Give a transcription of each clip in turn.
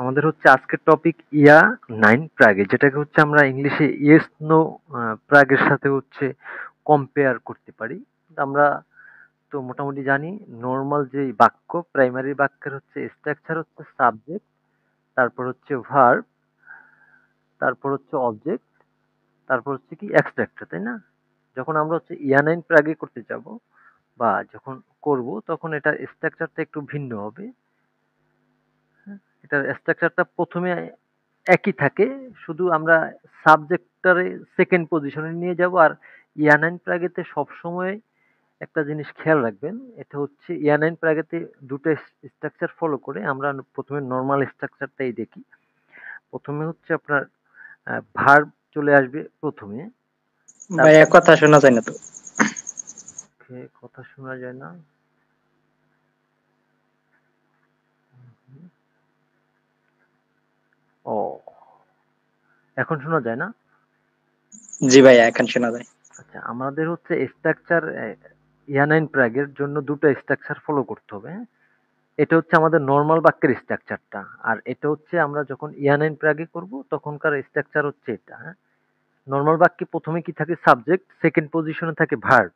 আমাদের হচ্ছে আজকের টপিক ইয়া 9 প্রাগে, যেটাকে হচ্ছে আমরা ইংলিশে ইয়েস নো প্রাগের সাথে হচ্ছে কম্পেয়ার করতে পারি। আমরা তো মোটামুটি জানি নর্মাল যে বাক্য, প্রাইমারি বাক্যের হচ্ছে স্ট্রাকচার হচ্ছে সাবজেক্ট, তারপর হচ্ছে ভার্ব, তারপর হচ্ছে অবজেক্ট, তারপর হচ্ছে কি এক্সট্রাক্টর, তাই না? যখন আমরা হচ্ছে ইয়া 9 প্রাগে করতে যাব বা যখন করব, তখন এটার স্ট্রাকচারটা একটু ভিন্ন হবে। এটার স্ট্রাকচারটা প্রথমে একই থাকে, শুধু আমরা সাবজেক্টটারে সেকেন্ড পজিশনে নিয়ে যাব। আর ইয়ানাইন প্রাগেতে সবসময় একটা জিনিস খেয়াল রাখবেন, এটা হচ্ছে ইয়ানাইন প্রাগেতে দুটো স্ট্রাকচার ফলো করে। আমরা প্রথমে নর্মাল স্ট্রাকচারটাই দেখি। প্রথমে হচ্ছে আপনার ভার্ব চলে আসবে প্রথমে, ভাইয়া তারপর কথা শোনা যায় না তো। কথা শোনা যায় না। ও, এখন শোনা যায় না? জি ভাইয়া এখন শোনা যায়। আচ্ছা, আমাদের হচ্ছে স্ট্রাকচার ইয়ানাইন প্রাগের জন্য দুটো স্ট্রাকচার ফলো করতে হবে, হ্যাঁ? এটা হচ্ছে আমাদের নরমাল বাক্যের স্ট্রাকচারটা। আর এটা হচ্ছে আমরা যখন ইয়ানাইন প্রাগে করব তখনকার স্ট্রাকচার হচ্ছে এটা, হ্যাঁ? নরমাল বাক্যে প্রথমে কি থাকে? সাবজেক্ট, সেকেন্ড পজিশনে থাকে ভার্ব।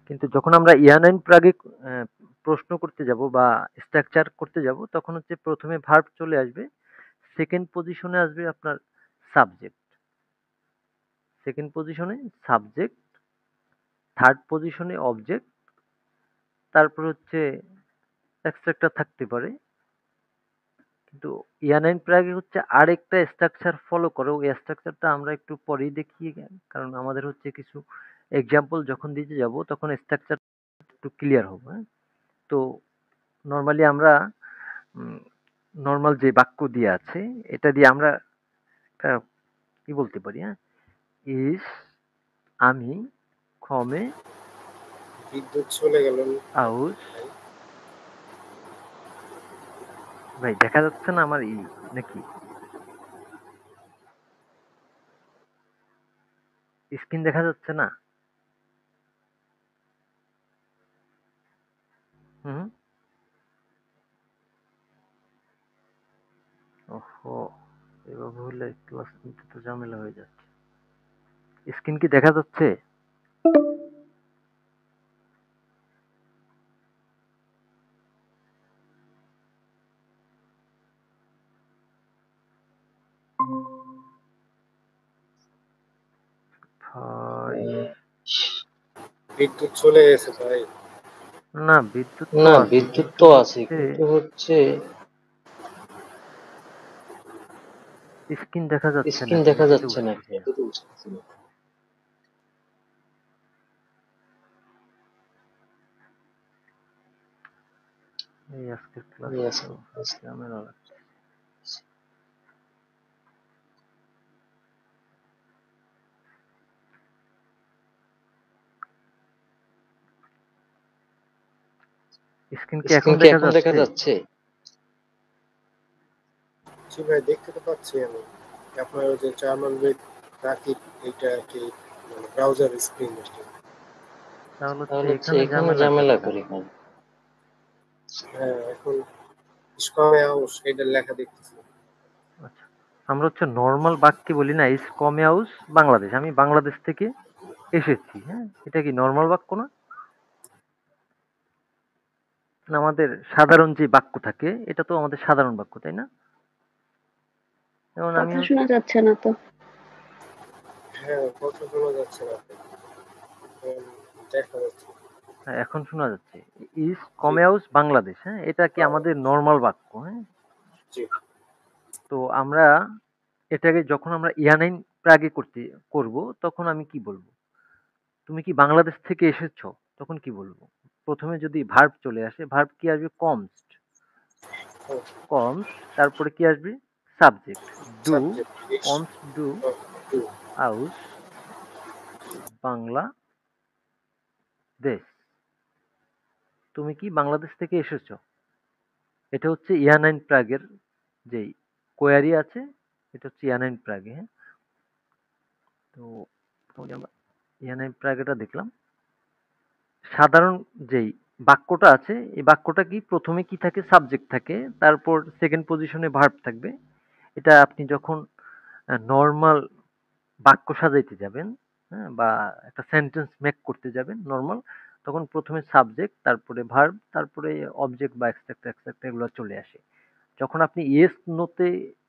কিন্তু যখন আমরা ইয়ানাইন প্রাগে আহ, প্রশ্ন করতে যাব বা স্ট্রাকচার করতে যাব, তখন হচ্ছে প্রথমে ভার্ব চলে আসবে, সেকেন্ড পজিশনে আসবে আপনার সাবজেক্ট, সেকেন্ড পজিশনে সাবজেক্ট, থার্ড পজিশনে অবজেক্ট, তারপর হচ্ছে এক্সট্রাক্টর থাকতে পারে। কিন্তু ইয়ানাইন প্রাগে হচ্ছে আরেকটা স্ট্রাকচার ফলো করে, ওই স্ট্রাকচারটা আমরা একটু পরেই দেখি, কারণ আমাদের হচ্ছে কিছু এক্সাম্পল যখন দিতে যাব তখন স্ট্রাকচার একটু ক্লিয়ার হবে, হ্যাঁ? তো নর্মালি আমরা নর্মাল যে বাক্য দিয়ে আছে এটা দিয়ে আমরা একটা কি বলতে পারি, হ্যাঁ? ইস, আমি, ক্ষমে, বিদ্যুৎ চলে গেল আউস। ভাই। ভাই দেখা যাচ্ছে না আমার নাকি স্ক্রিন দেখা যাচ্ছে না? হুম। ওহো, এভাবে হলে ক্লাস নিতে তো ঝামেলা হয়ে যাচ্ছে। স্ক্রিন কি দেখা যাচ্ছে? ভাই, বিদ্যুৎ চলে গেছে ভাই। না বিদ্যুৎ তো না আছে, বিদ্যুৎ কিন্তু তো আছে, হচ্ছে কিন্তু হচ্ছে স্ক্রিন দেখা যাচ্ছে না স্ক্রিন কেন, দেখা এটাই তো যাচ্ছে না বুঝতেছি কেন? না। এই আজকের ক্লাস এই তো আজকে ঝামেলা লাগছে। স্ক্রিন কি এখন স্ক্রিন কি দেখা এখন দেখা যাচ্ছে? যাচ্ছে? জি ভাই, দেখতে তো পাচ্ছি আমি। আপনার ওই যে জার্মান ওয়েব গ্রাফিক, এটা কি মানে ব্রাউজার স্ক্রিন? তাহলে হচ্ছে তাহলে হচ্ছে এখানে এখানে ঝামেলা করে ঝামেলা কেন? করি কেন? হ্যাঁ, এখন স্কমে হাউস এটার লেখা দেখতেছি। আচ্ছা, আমরা হচ্ছে নর্মাল বাক্যে বলি না ইস কমে হাউস বাংলাদেশ, আমি বাংলাদেশ থেকে এসেছি, হ্যাঁ? এটা কি নর্মাল বাক্য না? না, আমাদের সাধারণ যে বাক্য থাকে এটা তো আমাদের সাধারণ বাক্য, তাই না? যেমন আমি কথা শোনা যাচ্ছে না তো। হ্যাঁ, কথা শোনা যাচ্ছে না। দেখা যাচ্ছে। হ্যাঁ, এখন শোনা যাচ্ছে। ইস জি। কমে হাউস বাংলাদেশ, হ্যাঁ? এটা কি আমাদের নর্মাল বাক্য, হ্যাঁ? জি। তো আমরা এটাকে যখন আমরা ইয়ানাইন প্রাগে করব, তখন আমি কি বলবো? তুমি কি বাংলাদেশ থেকে এসেছো? তখন কি বলবো? প্রথমে যদি ভার্ব চলে আসে, ভার্ব কি আসবে? Comes, comes. তারপরে কি আসবে? Subject, do, subject is comes do to. House Bangladesh. তুমি কি বাংলাদেশ থেকে এসেছো? এটা হচ্ছে ইয়ানাইন প্রাগের যেই কোয়ারি আছে, এটা হচ্ছে ইয়ানাইন প্রাগে, হ্যাঁ? তো মোটামুটি আমরা ইয়ানাইন প্রাগেটা দেখলাম। সাধারণ যেই বাক্যটা আছে, এই বাক্যটা কি প্রথমে কি থাকে? সাবজেক্ট থাকে, তারপর সেকেন্ড পজিশনে ভার্ব থাকবে। এটা আপনি যখন নরমাল বাক্য সাজাইতে যাবেন, হ্যাঁ? বা একটা সেন্টেন্স মেক করতে যাবেন নরমাল, তখন প্রথমে সাবজেক্ট, তারপরে ভার্ব, তারপরে অবজেক্ট বা এক্সট্রাক্ট এক্সট্রাক্ট এগুলো চলে আসে। যখন আপনি ইয়েস নোতে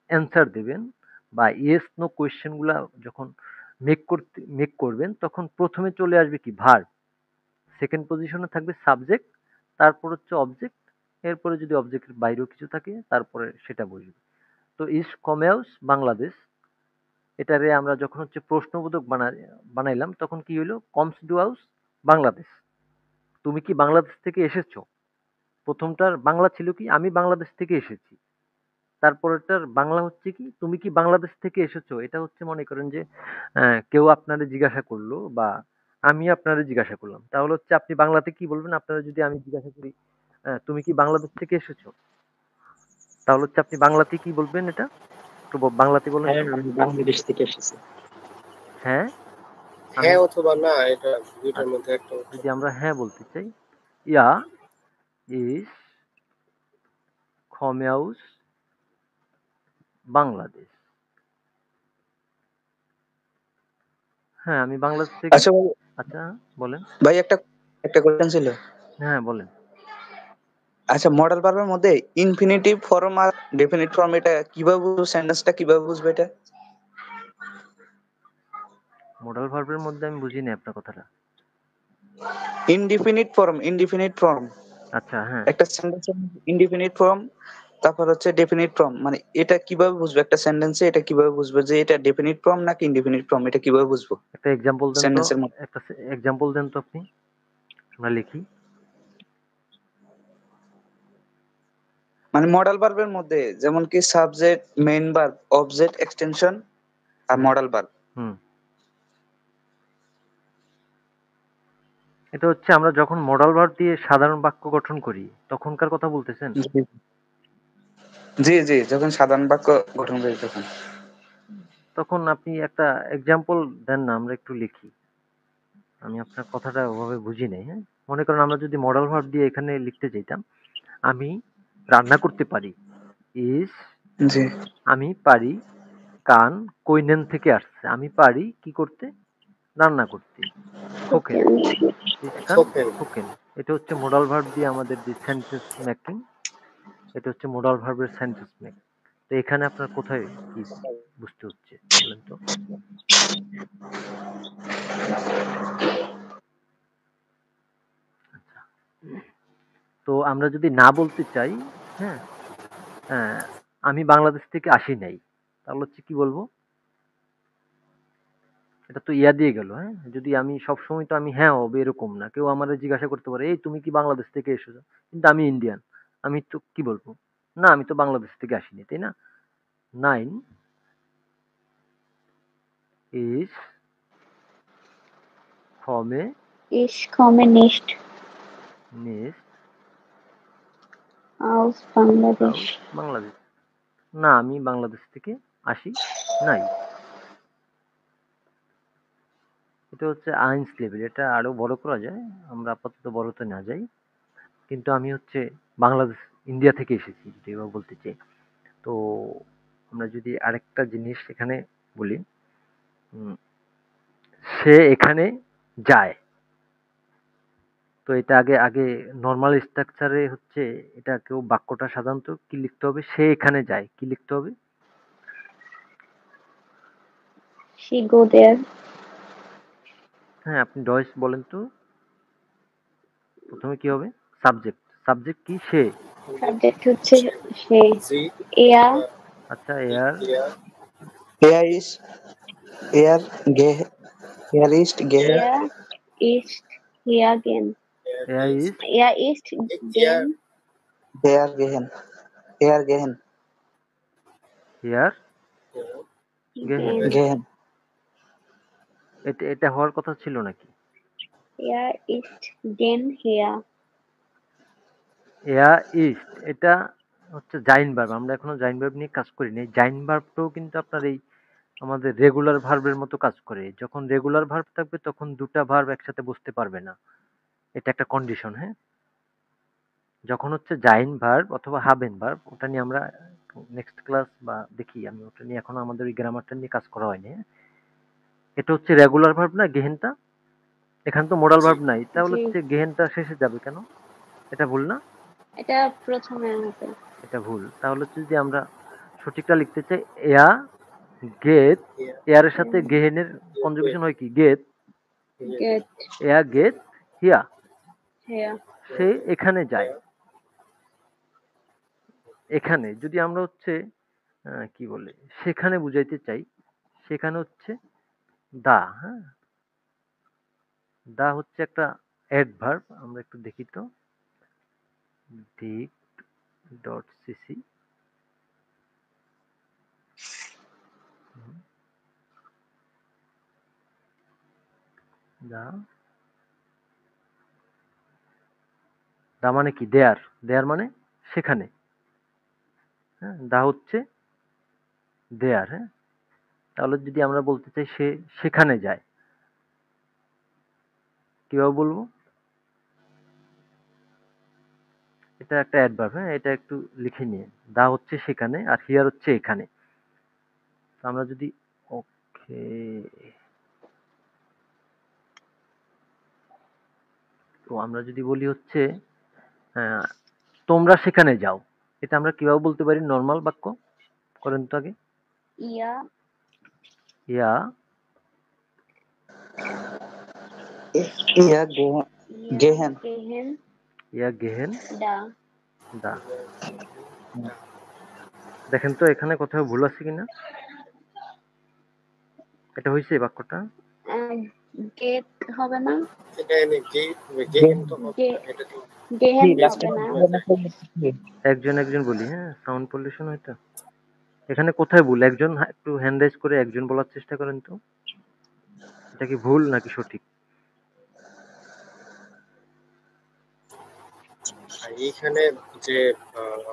অ্যান্সার দেবেন বা ইয়েস নো কোয়েশ্চেন গুলা যখন মেক করবেন, তখন প্রথমে চলে আসবে কি? ভার্ব। সেকেন্ড পজিশনে থাকবে সাবজেক্ট, তারপর হচ্ছে অবজেক্ট, এরপরে যদি অবজেক্টের বাইরেও কিছু থাকে তারপরে সেটা বসবে। তো ইস কমেউস বাংলাদেশ, এটারে আমরা যখন হচ্ছে প্রশ্নবোধক বানাইলাম, তখন কি হলো? কমস ডু হাউস বাংলাদেশ, তুমি কি বাংলাদেশ থেকে এসেছো? প্রথমটার বাংলা ছিল কি? আমি বাংলাদেশ থেকে এসেছি। তারপরেরটার বাংলা হচ্ছে কি? তুমি কি বাংলাদেশ থেকে এসেছো? এটা হচ্ছে মনে করেন যে কেউ আপনারে জিজ্ঞাসা করলো বা আমি আপনারে জিজ্ঞাসা করলাম। তাহলে হচ্ছে আপনি বাংলাতে কি বলবেন? আপনারা যদি আমি জিজ্ঞাসা করি, তুমি কি বাংলাদেশ থেকে এসেছো? তাহলে হচ্ছে আপনি বাংলাতে কি বলবেন এটা? একটু বাংলাতে বলেন হ্যাঁ তো। আমি বাংলাদেশ থেকে এসেছি। হ্যাঁ, আমি হ্যাঁ অথবা না, এটা দুইটার আচ্ছা, মধ্যে একটা উত্তর। যদি আমরা হ্যাঁ বলতে চাই, ইয়া ইস খমেউস বাংলাদেশ। হ্যাঁ, আমি বাংলাদেশ থেকে। আচ্ছা ভাই, আচ্ছা, বলেন। ভাই একটা একটা কোয়েশ্চেন ছিল। হ্যাঁ, বলেন। আচ্ছা, মডেল ভার্বের মধ্যে ইনফিনিটিভ ফর্ম আর ডেফিনিট ফর্ম এটা কিভাবে বুঝবো? সেন্টেন্সটা কিভাবে বুঝবো এটা? মোডাল ভার্বের মধ্যে আমি বুঝিনি আপনার কথাটা। ইনডিফিনিট ফর্ম আচ্ছা, হ্যাঁ। একটা সেন্টেন্সের ইনডিফিনিট ফর্ম, তারপর হচ্ছে ডেফিনিট ফর্ম, মানে এটা কিভাবে বুঝবো? একটা সেন্টেন্সে এটা কিভাবে বুঝবো যে এটা ডেফিনিট ফর্ম নাকি ইনডিফিনিট ফর্ম? এটা কিভাবে বুঝবো একটা এক্সাম্পল দেন তো। সেন্টেন্সের মধ্যে? একটা এক্সাম্পল দেন তো আপনি। আমরা লিখি। মানে মডেল ভার্বের মধ্যে যেমন কি subject, main verb, object, extension আর হুম, মডেল ভার্ব। হুম। এটা হচ্ছে আমরা যখন মোডাল ভার্ব দিয়ে সাধারণ বাক্য গঠন করি, তখনকার কথা বলতেছেন? জি জি, যখন সাধারণ বাক্য গঠন করি তখন। তখন আপনি একটা এক্সাম্পল দেন না, আমরা একটু লিখি। আমি আপনার কথাটা ওভাবে বুঝি নাই, হ্যাঁ? মনে করেন আমরা যদি মডাল ভার্ব দিয়ে এখানে লিখতে চাইতাম, আমি রান্না করতে পারি। ইস জি আমি পারি, কান কৈনেন থেকে আসছে। আমি পারি কি করতে? রান্না করতে। খোকেন। ইস কান খোকেন। খোকেন। এটা হচ্ছে মোডাল ভার্ব দিয়ে আমাদের যে সেন্টেন্স মেকিং, এটা হচ্ছে মোডাল ভার্বের সেন্টেন্স মেকিং। তো এখানে আপনার কোথায় কি বুঝতে হচ্ছে বলেন তো? আচ্ছা। তো আমরা যদি না বলতে চাই, হ্যাঁ, আমি বাংলাদেশ থেকে আসি নাই, তাহলে হচ্ছে কি বলবো? এটা তো ইয়া দিয়ে গেল, হ্যাঁ? যদি আমি সবসময় তো আমি হ্যাঁ হবে এরকম না। কেউ আমারে জিজ্ঞাসা করতে পারে, এই তুমি কি বাংলাদেশ থেকে এসেছো? কিন্তু আমি ইন্ডিয়ান। আমি তো কি বলবো? না, আমি তো বাংলাদেশ থেকে আসিনি, তাই না? 9 is komme Ich komme nicht nicht aus aus Bangladesh. Bangladesh. না, আমি বাংলাদেশ থেকে আসি নাই। এটা হচ্ছে আইনস লেভেল। এটা আরো বড় করা যায়। আমরা আপাতত বড়তে না যাই। কিন্তু আমি হচ্ছে বাংলাদেশ, ইন্ডিয়া থেকে এসেছি, যদি এভাবে বলতে চাই। তো আমরা যদি আরেকটা জিনিস এখানে বলি, উম, সে এখানে যায়। তো এটা আগে আগে নরমাল স্ট্রাকচারে হচ্ছে, এটা কেউ বাক্যটা সাধারণত কি লিখতে হবে? সে এখানে যায়। কি লিখতে হবে? She go there. হ্যাঁ, আপনি ডয়েশ বলেন তো। প্রথমে কি হবে? সাবজেক্ট। সাবজেক্ট কি? সে। Subject হচ্ছে সে। জি। Er, আচ্ছা, এয়ার। ইয়া। এয়ার ইজ, এয়ার গে, এয়ার ইস্ট গেহেন, er ist hier gehen. এয়ার ইজ Er ist ইয়া। gehen হেয়ার গেহেন, এয়ার গেহেন, হিয়ার গেহেন। gehen. গেহেন। এটা এটা হওয়ার কথা ছিল নাকি? Er ist gehen hier. এয়া ইস্ট, এটা হচ্ছে জাইন ভার্ব। আমরা এখনো জাইন ভার্ব নিয়ে কাজ করিনি। জাইন ভার্বটাও কিন্তু আপনার এই আমাদের রেগুলার ভার্বের মতো কাজ করে। যখন রেগুলার ভার্ব থাকবে তখন দুটা ভার্ব একসাথে বসতে পারবে না। এটা একটা কন্ডিশন, হ্যাঁ? যখন হচ্ছে জাইন ভার্ব অথবা হাবেন ভার্ব, ওটা নিয়ে আমরা নেক্সট ক্লাস বা দেখি, আমি ওটা নিয়ে এখনো আমাদের ওই গ্রামারটা নিয়ে কাজ করা হয়নি। এটা হচ্ছে রেগুলার ভার্ব না গেহেনটা? এখানে তো মোডাল জি ভার্ব নাই, তাহলে জি, হচ্ছে গেহেনটা শেষে যাবে কেন? এটা ভুল না? এটা প্রথমে হবে। এটা ভুল। তাহলে হচ্ছে যদি আমরা সঠিকটা লিখতে চাই, এয়া গেট, হিয়ার এয়ার এর সাথে গেহেনের ওয়েট কনজুগেশন হয় কি? গেট। Get এয়া গেট হিয়া, here. সে এখানে যায়। হিয়ার এখানে যদি আমরা হচ্ছে কি বলে সেখানে বুঝাইতে চাই, সেখানে হচ্ছে দা। হ্যাঁ, দা হচ্ছে একটা অ্যাডভার্ব। আমরা একটু দেখি তো, দিক ডট সিসি, দা, দা মানে কি? দেয়ার। দেয়ার মানে সেখানে। হ্যাঁ, দা হচ্ছে দেয়ার। হ্যাঁ, তাহলে যদি আমরা বলতে চাই সে সেখানে যায়, কিভাবে বলবো? এটা একটা অ্যাডভার্ব। হ্যাঁ, এটা একটু লিখে নিয়ে, দা হচ্ছে সেখানে আর হিয়ার হচ্ছে এখানে। তো আমরা যদি ওকে, তো আমরা যদি বলি হচ্ছে আহ, তোমরা সেখানে যাও, এটা আমরা কিভাবে বলতে পারি নর্মাল বাক্য? করেন তো আগে। Yeah, ইয়া, ইয়া yeah, গেহেন। gehen, ইয়া গেহেন da. দা। দেখেন তো এখানে কোথাও ভুল আছে কিনা। এটা হয়েছে বাক্যটা? Get হবে না? এখানে গেহেন তো হবে না, Ge- এটা তো Gehen বেস্ট হবে না? হয়ে যায়। একজন একজন বলি, হ্যাঁ, সাউন্ড পলিউশন হয়তো। এখানে কোথায় ভুল? একজন একটু হ্যান্ড রাইজ করে একজন বলার চেষ্টা করেন তো, এটা কি ভুল নাকি সঠিক? আর এইখানে যে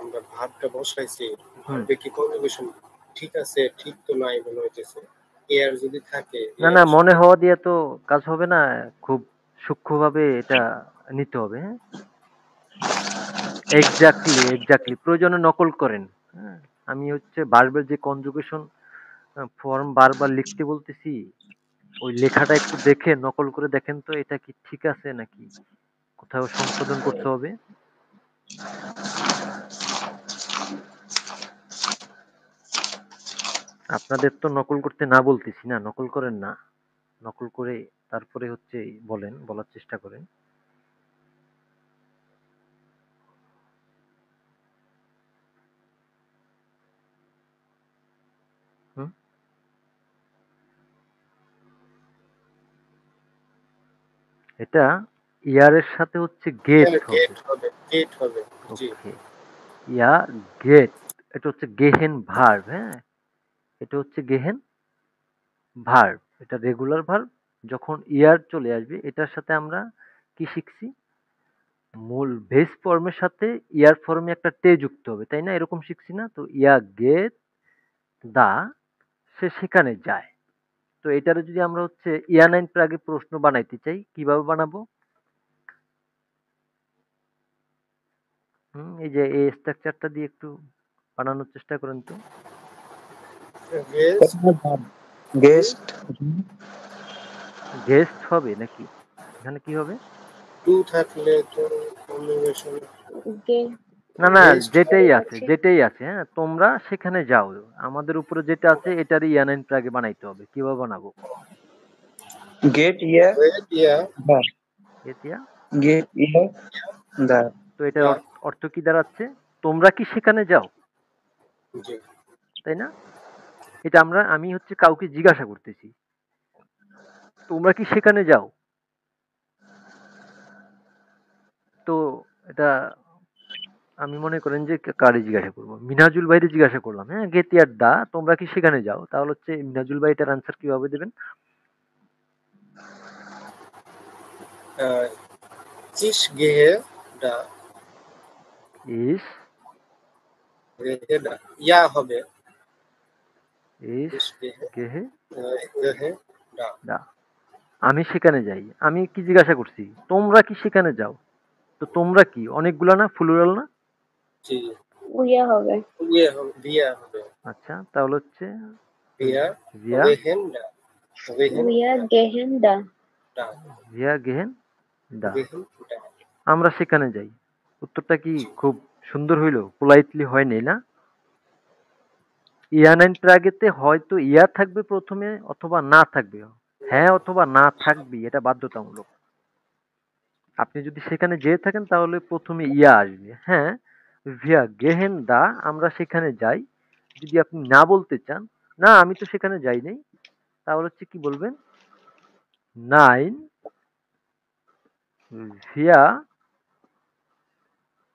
আমরা ভাবটা বসাইছি, হুম। ভাববে কি কনজুগেশন ঠিক আছে? ঠিক তো নাই মনে হইতেছে। এয়ার যদি থাকে, না না, এয়ার মনে সাথে হওয়া দিয়ে তো কাজ হবে না, খুব সূক্ষ্মভাবে এটা নিতে হবে। হ্যাঁ, এক্স্যাক্টলি এক্স্যাক্টলি, প্রয়োজনে নকল করেন। হ্যাঁ, আমি হচ্ছে ভার্বের যে কনজুগেশন ফর্ম বারবার লিখতে বলতেছি, ওই লেখাটা একটু দেখে নকল করে দেখেন তো এটা কি ঠিক আছে নাকি কোথাও সংশোধন করতে হবে। আপনাদের তো নকল করতে না বলতেছি না, নকল করেন না, নকল করে তারপরে হচ্ছে বলেন, বলার চেষ্টা করেন। হুম, এটা ইয়ারের সাথে হচ্ছে গেট হবে। গেট হবে, গেট হবে। জি ওকে, ইয়া গেট, এটা হচ্ছে গেহেন ভার্ব। হ্যাঁ, এটা হচ্ছে গেহেন ভার্ব, এটা রেগুলার ভার্ব। যখন ইয়ার চলে আসবে এটার সাথে আমরা কি শিখছি? মূল বেস ফর্মের সাথে ইয়ার ফর্মে একটা তে যুক্ত হবে, তাই না? এরকম শিখছি না? তো ইয়া গেট দা, সে সেখানে যায়। তো এটারে যদি আমরা হচ্ছে ইয়া নাইন প্রাগে প্রশ্ন বানাইতে চাই, কিভাবে বানাবো? এই যে এই স্ট্রাকচারটা দিয়ে একটু বানানোর চেষ্টা করেন তো। গেস্ট গেস্ট গেস্ট হবে নাকি? এখানে কি হবে? টু থাকলে তো কনজুগেশন Ge- না না, গেস্ট যেটাই ঠিক আছে আছে। যেটাই আছে, হ্যাঁ, তোমরা সেখানে যাও, আমাদের উপরে যেটা আছে এটারই ইয়া নাইন প্রাগে বানাইতে হবে। কিভাবে বানাবো? গেট ইয়া গেট ইয়া দা। এতিয়া, গেট ইয়া দা। তো এটার দা। অর্থ কি দাঁড়াচ্ছে? তোমরা কি সেখানে যাও, জি তাই না? এটা আমি হচ্ছে কাউকে জিজ্ঞাসা করতেছি, তোমরা কি সেখানে যাও? তো এটা আমি মনে করেন যে কারে জিজ্ঞাসা করবো, মিনাজুল ভাইরে জিজ্ঞাসা করলাম, হ্যাঁ, গেতিয়ার দা, তোমরা কি সেখানে যাও? তাহলে হচ্ছে মিনাজুল ভাই এটার আনসার কিভাবে দেবেন? ইস গেহে দা, ইস, গেহে দা, ইয়া হবে ইস ইস গেহে গেহে গেহে দা। দা, আমি সেখানে যাই। আমি কি জিজ্ঞাসা করছি? তোমরা কি সেখানে যাও? তো তোমরা কি অনেকগুলা না, প্লুরাল না? জি উইয়া হবে। বিয়া হবে আচ্ছা, তাহলে হচ্ছে বিয়া ভিয়া ওয়েহেন ডা ওয়েহেন উইয়া গেহেন দা। ডা ভিয়া গেহেন দা। ওয়েহেন ডা আমরা সেখানে যাই। উত্তরটা কি জি খুব সুন্দর হইলো? পোলাইটলি হয়নি না? ইয়া নাইন প্রাগেতে হয়তো ইয়া থাকবে প্রথমে অথবা না থাকবে। হ্যাঁ অথবা না থাকবে, এটা বাধ্যতামূলক। আপনি যদি সেখানে যেয়ে থাকেন তাহলে প্রথমে ইয়া আসবে। হ্যাঁ, ভিয়া গেহেন দা আমরা সেখানে যাই। যদি আপনি না বলতে চান, না আমি তো সেখানে যাই নাই, তাহলে হচ্ছে কি বলবেন? নাইন ভিয়া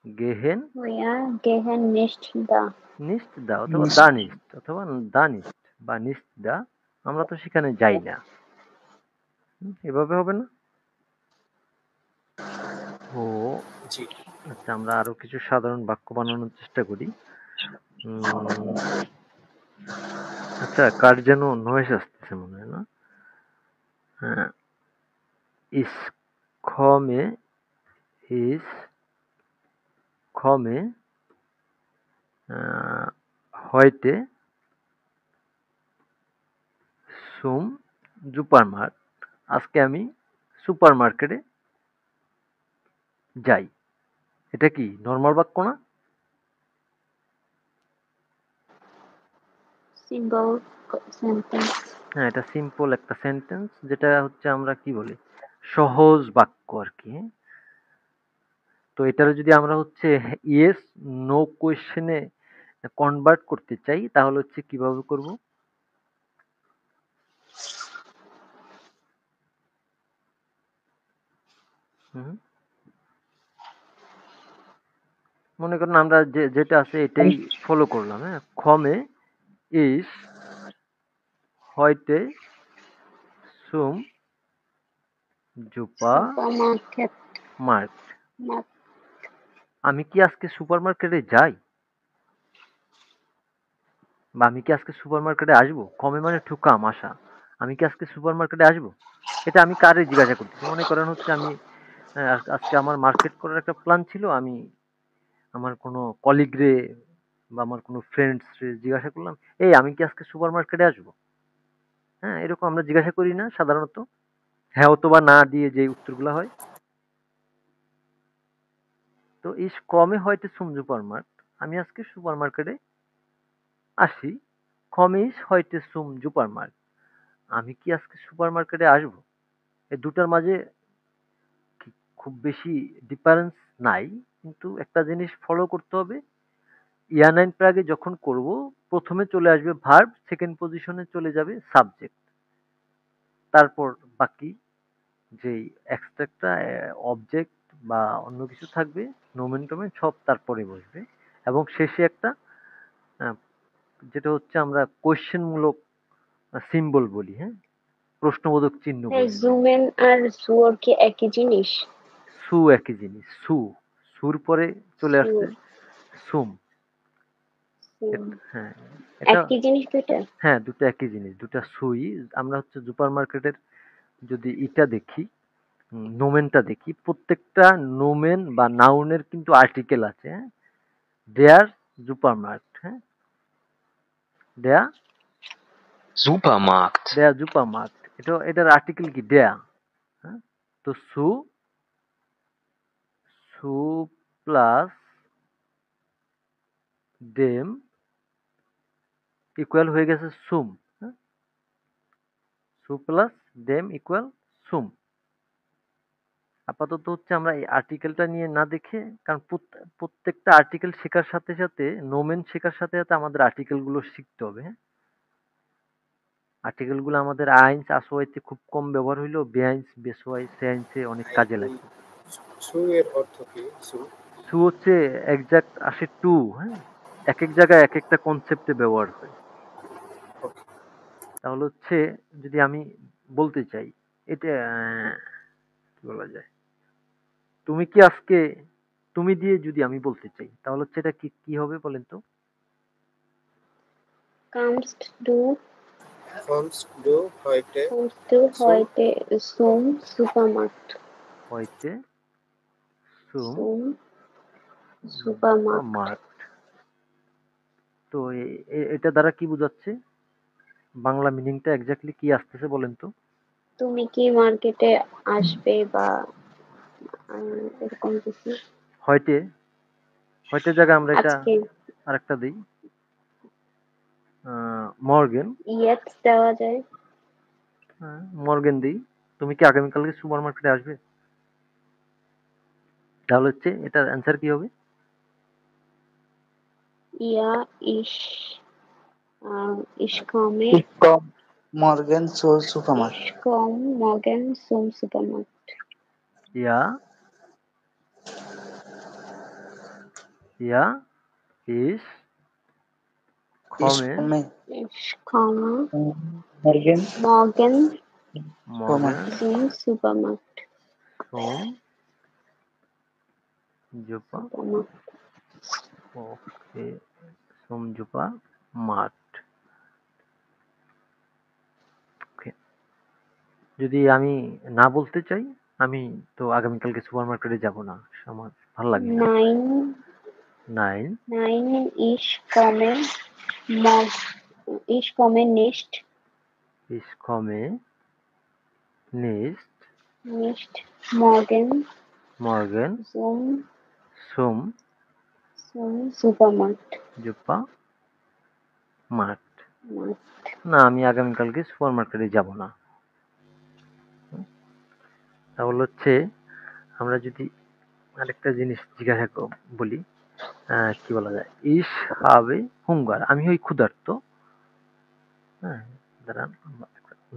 গেহেন উইয়া গেহেন নিস্ট দা। নিস্ট দা অথবা দা নিস্ট অথবা দা নিস্ট বা নিস্ট দা, আমরা তো সেখানে যাই না। এভাবে হবে না? ও জি আচ্ছা, আমরা আরো কিছু সাধারণ বাক্য বানানোর চেষ্টা করি। আচ্ছা, কার যেন নয়েজ আসতেছে মনে হয় না? হ্যাঁ, ইস খমে ইস খমে heute zum Supermarkt, আজকে আমি সুপার মার্কেটে যাই। এটা কি নর্মাল বাক্য না? Symbol sentence. হ্যাঁ, এটা সিম্পল একটা সেন্টেন্স, যেটা হচ্ছে আমরা কি বলি, সহজ বাক্য আর কি। তো এটার যদি আমরা হচ্ছে ইয়েস নো কোয়েশ্চেনে কনভার্ট করতে চাই তাহলে হচ্ছে কিভাবে করব? হুম, মনে করেন আমরা যেটা আছে এটাই ফলো করলাম। হ্যাঁ, খমে ইস heute zum সুপারমার্কেট। Supermarkt, আমি কি আজকে সুপার মার্কেটে যাই বা আমি কি আজকে সুপার মার্কেটে আসবো? কমে মানে টু কাম, আসা। আমি কি আজকে সুপার মার্কেটে আসবো? এটা আমি কারে জিজ্ঞাসা করতেছি? মনে করেন হচ্ছে আমি আজকে আমার মার্কেট করার একটা প্ল্যান ছিল, আমি আমার কোনো কলিগ রে বা আমার কোনো ফ্রেন্ডস রে জিজ্ঞাসা করলাম, এই আমি কি আজকে সুপার মার্কেটে আসবো? হ্যাঁ, এরকম আমরা জিজ্ঞাসা করি না সাধারণত? হ্যাঁ অথবা না দিয়ে যে উত্তরগুলো হয়। তো এই কমে হয়তো সুম সুপার মার্কেট, আমি আজকে সুপার মার্কেটে আসি। কমে ইস হয়তো সুম সুপার মার্কেট, আমি কি আজকে সুপার মার্কেটে আসবো? এই দুটার মাঝে খুব বেশি ডিফারেন্স নাই, কিন্তু একটা জিনিস ফলো করতে হবে। ইয়া নাইন প্রাগে যখন করব, প্রথমে চলে আসবে ভার্ব, সেকেন্ড পজিশনে চলে যাবে সাবজেক্ট, তারপর বাকি যেই এক্সট্রা অবজেক্ট বা অন্য কিছু থাকবে, নোমেন টোমেন সব তারপরে বসবে, এবং শেষে একটা আহ, যেটা হচ্ছে আমরা কোয়েশ্চেন মূলক সিম্বল বলি। হ্যাঁ, প্রশ্নবোধক চিহ্ন বলি। জুমেন আর জুয়োর কি একই জিনিস? সু একই জিনিস, সুর পরে চলে সু, আসছে সুম। সুম। হ্যাঁ, এটা একই জিনিস দুইটা? হ্যাঁ, দুটো একই জিনিস, দুটা সুই। আমরা হচ্ছে সুপার মার্কেটের যদি ইটা দেখি, নোমেনটা দেখি, প্রত্যেকটা নোমেন বা নাউনের কিন্তু আর্টিকেল আছে। হ্যাঁ, দেয়ার সুপার মার্কেট, হ্যাঁ, দেয়া Supermarkt, দেয়া সুপার মার্কেট, এটার আর্টিকেল কি দেয়া। হ্যাঁ, তো সু প্লাস দেম ইকুয়াল হয়ে গেছে সুম। হ্যাঁ, সু প্লাস দেম ইকুয়াল সুম। আপাতত হচ্ছে আমরা এই আর্টিকেলটা নিয়ে না দেখে, কারণ প্রত্যেকটা আর্টিকেল শেখার সাথে সাথে, নোমেন শেখার সাথে সাথে আমাদের আর্টিকেল গুলো শিখতে হবে। হ্যাঁ, আর্টিকেল গুলো আমাদের আইনস আসোয়াইতে খুব কম ব্যবহার হইলেও বেআইনস বেসোয়াই সেআইনসে অনেক কাজে ওই লাগে। সু এর অর্থ কি সু সু হচ্ছে এক্সাক্ট আসে টু। হ্যাঁ, এক এক জায়গায় এক একটা কনসেপ্টে ব্যবহার হয়। ওকে তাহলে হচ্ছে যদি আমি বলতে চাই, এটা কি বলা যায়, তুমি কি আজকে, তুমি দিয়ে যদি আমি বলতে চাই তাহলে হচ্ছে এটা কি কি হবে বলেন তো? কামস্ট ডু, kommst du heute কামস্ট ডু zum heute zum Supermarkt? হয়তে সুম Zoom. Supermarket. মার্ট। তো এটা দ্বারা কি বোঝাচ্ছে? বাংলা মিনিংটা এক্স্যাক্টলি কি আসতেছে বলেন তো? তুমি কি মার্কেটে আসবে বা এরকম কিছু? হয়টে জায়গায় আমরা এটা আজকে আরেকটা দিই, মর্গেন। ইয়েস দেওয়া যায়। মর্গেন দিই। তুমি কি আগামীকালকে সুপার মার্কেটে আসবে? তাহলে হচ্ছে এটার অ্যান্সার কি হবে? ইয়া ইস ich komme কম মর্গেন সোল সুপারমার্কেট। ich komme morgen zum Supermarkt. ইয়া ইয়া ইস খমে ইসমে Ich komme মর্গেন morgen মর্গেন সুপারমার্কেট। zum Supermarkt. সোম জুপা Supermarkt. ওকে সোম জুপা মার্ট। ওকে, যদি আমি না বলতে চাই, আমি তো আগামীকালকে সুপার মার্কেটে যাব না, আমার ভালো লাগে না। Nein, nine nein, mor ich komme nicht ইস খমে নিস্ট morgen মর্গেন সোম zum Supermarkt. জুপা মার্ট। না, আমি আগামীকালকে সুপার মার্কেটে যাব না। তাহলে হচ্ছে আমরা যদি আরেকটা জিনিস জিজ্ঞাসা বলি, কি বলা যায়? ইস হবে হুঙ্গার, আমি হই ক্ষুধার্ত। হ্যাঁ, দাঁড়ান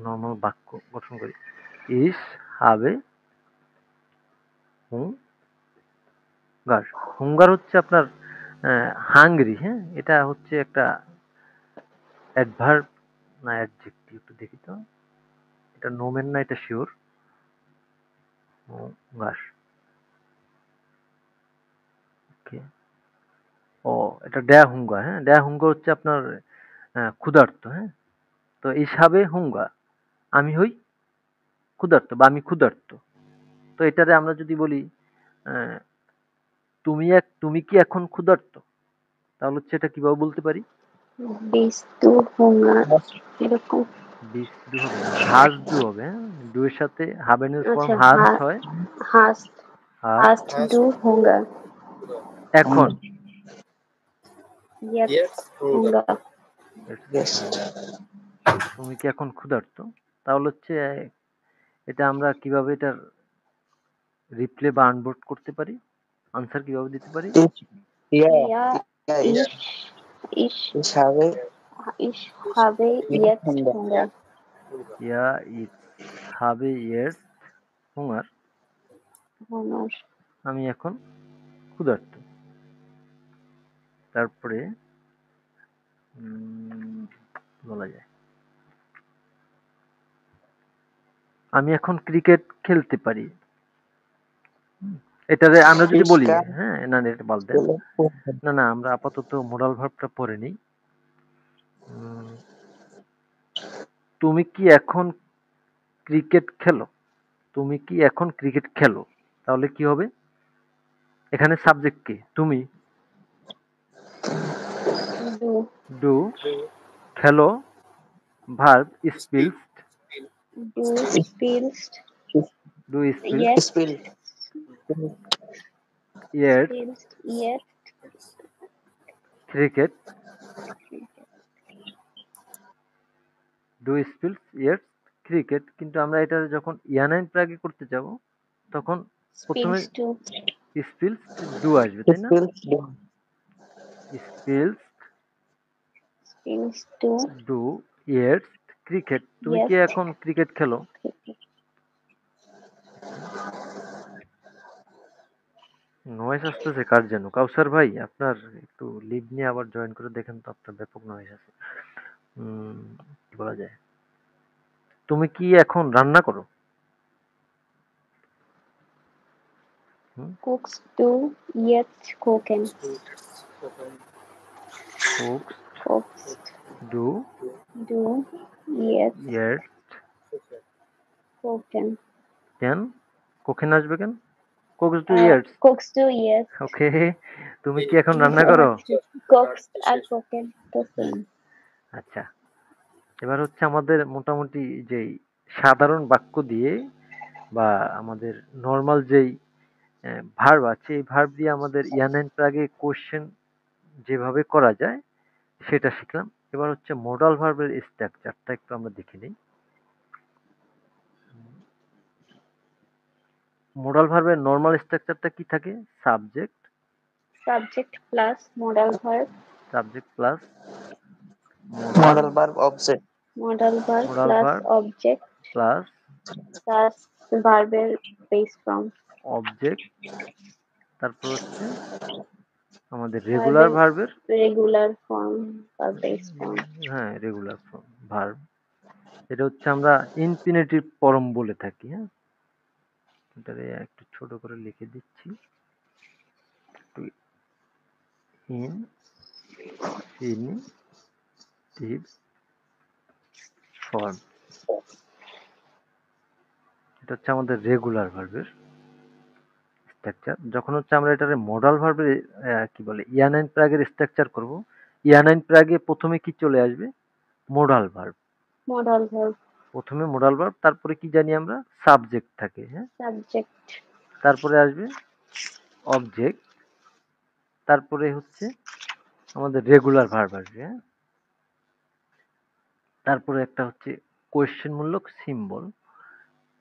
নর্মাল বাক্য গঠন করি। ইস হবে হুঙ্গার। হুঙ্গার হচ্ছে আপনার হাংরি। হ্যাঁ, এটা হচ্ছে একটা অ্যাডভার্ব না অ্যাডজেক্টিভ, একটু দেখি তো। এটা নোমেন না, এটা শিওর। হুঙ্গার। ওকে। ও, এটা ড্যা হুঙ্গার। হ্যাঁ, ড্যা হুঙ্গার হচ্ছে আপনার ক্ষুধার্ত। হ্যাঁ, তো হিসাবে হুঙ্গা, আমি হই ক্ষুধার্ত বা আমি ক্ষুধার্ত। তো এটারে আমরা যদি বলি আহ, তুমি কি এখন ক্ষুধার্ত, তাহলে হচ্ছে এটা কিভাবে বলতে পারি? Bist du Hunger? এরকম। বিস ডু হবে না, হাজ ডু হবে। হ্যাঁ, ডু এর সাথে হাবেনের ফর্ম আচ্ছা, হাজ হয়। hast হাজ hast Hast du Hunger? এখন Jetzt Yes, Hunger. Hunger. Yes তুমি কি এখন ক্ষুধার্ত, তাহলে হচ্ছে এটা আমরা কিভাবে এটার রিপ্লে বা আনবোর্ড করতে পারি, আনসার কিভাবে দিতে পারি? ইয়া Ja, ইয়া ich ইস হবে ich habe jetzt Hunger. Hunger. Hunger. ইয়া ইট habe jetzt হুঙ্গার, Hunger. আমি এখন ক্ষুধার্ত। তারপরে বলা যায় আমি এখন ক্রিকেট খেলতে পারি। এটারে আমরা যদি Ich বলি, kann হ্যাঁ না এটা বাদ দেন। spielen. না আমরা আপাতত মোরাল ভার্বটা পড়ে নিই। উম, তুমি কি এখন ক্রিকেট খেলো, তুমি কি এখন ক্রিকেট খেলো, তাহলে কি হবে? এখানে সাবজেক্ট কি? তুমি। Du ডু Do খেলো ভার্ব speak. স্পিলস, du spielst ডু স্পিলস jetzt Spiel. ইয়ের spielst jetzt ক্রিকেট, ডু স্পিলস ইয়ের ক্রিকেট। কিন্তু আমরা এটা যখন ইয়ানাইন প্রাগে করতে যাব, তখন প্রথমে spielst du স্পিলস ডু আসবে, তাই না? Spiel. স্পিলস spielst du ডু ইয়ের ক্রিকেট, তুমি কি jetzt এখন ক্রিকেট খেলো? Cricket? নয়েজ আসতেছে কার যেন, কাউসার ভাই আপনার একটু লিভ নিয়ে আবার জয়েন করে দেখেন তো, আপনার ব্যাপক নয়েজ আছে। কি বলা যায়? তুমি কি এখন রান্না করো? Guckst du jetzt gucken? Cooks Guckst do du jetzt ইয়ের gucken? কেন কোখেন আসবে কেন? cooks do eats. cooks do yes. ওকে, তুমি কি এখন এই রান্না করো? Cooks আর cooking তো same. আচ্ছা, এবার হচ্ছে আমাদের মোটামুটি যেই সাধারণ বাক্য দিয়ে বা আমাদের নর্মাল যেই ভার্ব আছে এই ভার্ব দিয়ে আমাদের ইয়ান এন্ড প্রাগে কোশ্চেন যেভাবে করা যায় সেটা শিখলাম। এবার হচ্ছে মোডাল ভার্বের স্ট্রাকচারটা একটু আমরা দেখে নিই। মোডাল ভার্বের নর্মাল স্ট্রাকচারটা কি থাকে? Subject, Subject plus modal verb, subject plus modal, modal verb object modal verb modal plus verb object plus plus verb base form. Object, তারপর হচ্ছে আমাদের রেগুলার Verb ভার্বের regular form or base form. হ্যাঁ regular verb, এটা হচ্ছে আমরা infinitive form বলে থাকি। হ্যাঁ, এটারে একটু ছোট করে লিখে দিচ্ছি। ইনফিনিটিভ ফর্ম, এটা হচ্ছে আমাদের রেগুলার ভার্বের স্ট্রাকচার। যখন হচ্ছে আমরা এটারে মডাল ভার্বের কি বলে ইয়ান এন্ড প্রাগের স্ট্রাকচার করব, ইয়ান এন্ড প্রাগে প্রথমে কি চলে আসবে? Modal verb. Modal verb, প্রথমে মোডাল ভার্ব, তারপরে কি জানি আমরা? সাবজেক্ট থাকে। হ্যাঁ, subject, তারপরে আসবে অবজেক্ট, তারপরে হচ্ছে আমাদের রেগুলার ভার্ব আসবে। হ্যাঁ, তারপরে একটা হচ্ছে কোয়েশ্চেন মূলক সিম্বল।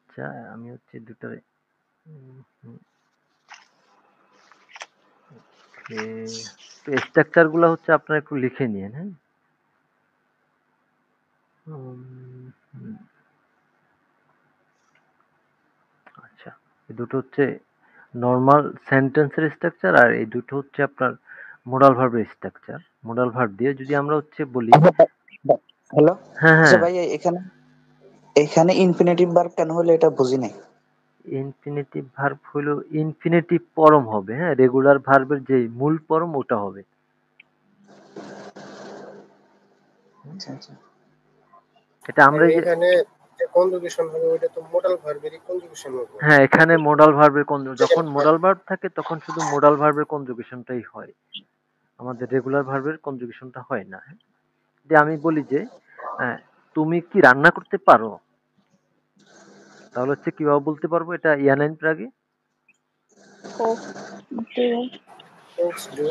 আচ্ছা, আমি হচ্ছে দুটারে স্ট্রাকচার গুলা হচ্ছে আপনারা একটু লিখে নিন। হ্যাঁ, আচ্ছা, এই দুটো হচ্ছে নর্মাল সেন্টেন্সের স্ট্রাকচার আর এই দুটো হচ্ছে আপনার মোডাল ভার্বের স্ট্রাকচার। মোডাল ভার্ব দিয়ে যদি আমরা হচ্ছে বলি হ্যালো হ্যাঁ আচ্ছা হ্যাঁ ভাই এখানে এখানে ইনফিনিটিভ ভার্ব কেন হলো এটা বুঝি নাই। ইনফিনিটিভ ভার্ব হলো ইনফিনিটিভ পরম হবে। হ্যাঁ, রেগুলার ভার্বের যে মূল পরম ওটা হবে। আচ্ছা আচ্ছা এটা আমরা এই যে এখানে যে কনজুগেশন হবে ওইটা তো মোডাল ভার্বেরই কনজুগেশন হবে। হ্যাঁ এখানে মোডাল ভার্বের যখন মোডাল ভার্ব থাকে তখন শুধু মোডাল ভার্বের কনজুগেশনটাই হয়, আমাদের রেগুলার ভার্বের কনজুগেশনটা হয় না। হ্যাঁ, যে আমি বলি যে তুমি কি রান্না করতে পারো, তাহলে হচ্ছে কিভাবে বলতে পারবো? এটা ইয়ান and প্রাগে cook, do, Cooks do,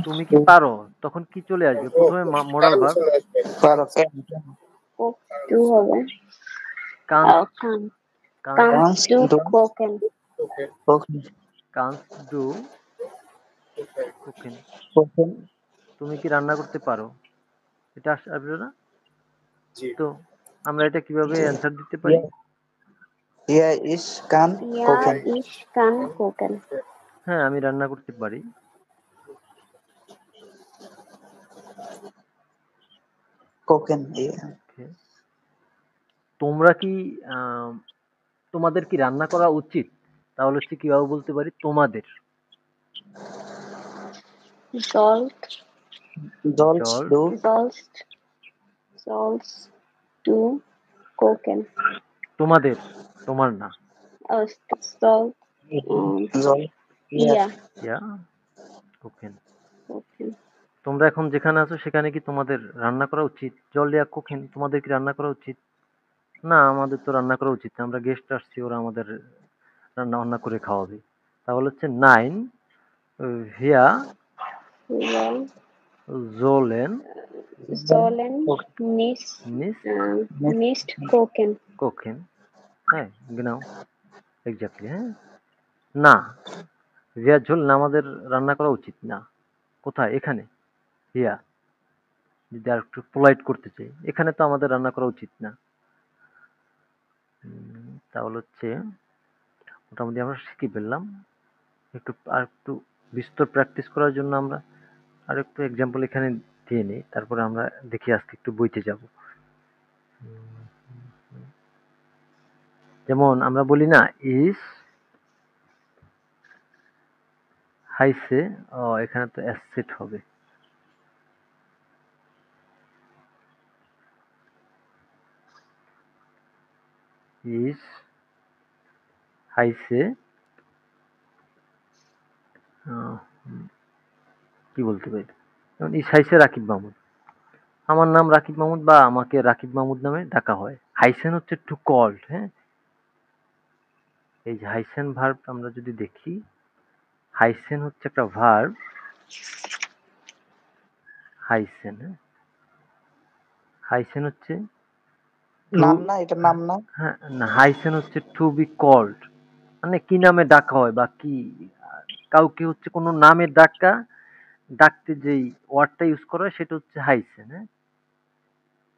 তুমি কি পারো, তখন কি চলে আসবে? ও প্রথমে মোডাল কান ভার্ব চলে আসবে, পারো cook, do হবে. কান, Can, কান, can't do do cooking. ওকে কান ডু ওকে কুকিং, ওকে তুমি কি রান্না করতে পারো, এটা আসবে না? জি তো আমরা এটা কিভাবে অ্যান্সার দিতে পারি? ইয়া ইস কান Yeah, cocaine is can cooking. হ্যাঁ, আমি রান্না করতে পারি। কোকেন ইয়া Okay. তোমরা কি আম, তোমাদের কি রান্না করা উচিত, তাহলে হচ্ছে কিভাবে বলতে পারি? তোমাদের Salt, জলস জল, do salts, salts, do cooking. তোমাদের, তোমার না। Salt, জল ইয়া yeah, ইয়া কুকিং, cooking. তোমরা এখন যেখানে আছো সেখানে কি তোমাদের রান্না করা উচিত? জল ইয়া কুকিং, তোমাদের কি রান্না করা উচিত? না, আমাদের তো রান্না করা উচিত না, আমরা গেস্ট আসছি, ওরা আমাদের রান্না বান্না করে খাওয়াবে। তাহলে হচ্ছে 9 Villa Yeah, Jolen sollen, nicht, নিস nicht cooking. কোকেন। হ্যাঁ, genau এক্স্যাক্টলি। হ্যাঁ, না, ভিয়া ঝোল না, আমাদের রান্না করা উচিত না। কোথায়? এখানে ভিয়া, যদি আর একটু পোলাইট করতে চাই, এখানে তো আমাদের রান্না করা উচিত না। তাহলে হচ্ছে মোটামুটি আমরা শিখে ফেললাম। একটু আর একটু বিস্তর প্র্যাকটিস করার জন্য আমরা আর একটু এক্সাম্পল এখানে দিয়ে নিই, তারপরে আমরা দেখি আজকে একটু বইতে যাব। যেমন আমরা বলি না ইস হাইসে, এখানে তো অ্যাসেট হবে। ইস হাইসে কি বলতে পারি, যেমন ইস হাইসে রাকিব মাহমুদ, আমার নাম রাকিব মাহমুদ বা আমাকে রাকিব মাহমুদ নামে ডাকা হয়। হাইসেন হচ্ছে টু কল্ড, হ্যাঁ। এই যে হাইসেন ভার্ব আমরা যদি দেখি, হাইসেন হচ্ছে একটা ভার্ব, হাইসেন, হ্যাঁ। হাইসেন হচ্ছে টু, নাম না, এটা নাম না। হ্যাঁ না, হাইসেন হচ্ছে টু বি কল্ড, মানে কি নামে ডাকা হয় বা কি, কাউকে হচ্ছে কোনো নামে ডাকতে যেই ওয়ার্ডটা ইউজ করা হয় সেটা হচ্ছে হাইসেন, হ্যাঁ।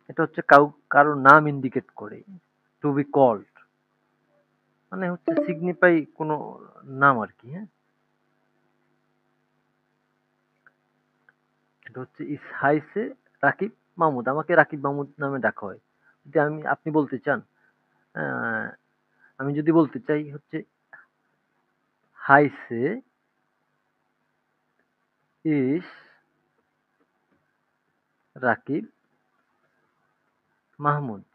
এটা হচ্ছে কারোর নাম ইন্ডিকেট করে, টু বি কল্ড মানে হচ্ছে সিগনিফাই কোনো নাম আর কি, হ্যাঁ। এটা হচ্ছে ইস হাইসে রাকিব মাহমুদ, আমাকে রাকিব মাহমুদ নামে ডাকা হয়। যদি আপনি বলতে চান, আহ, আমি যদি বলতে চাই হচ্ছে হাইসে ইস রাকিব মাহমুদ,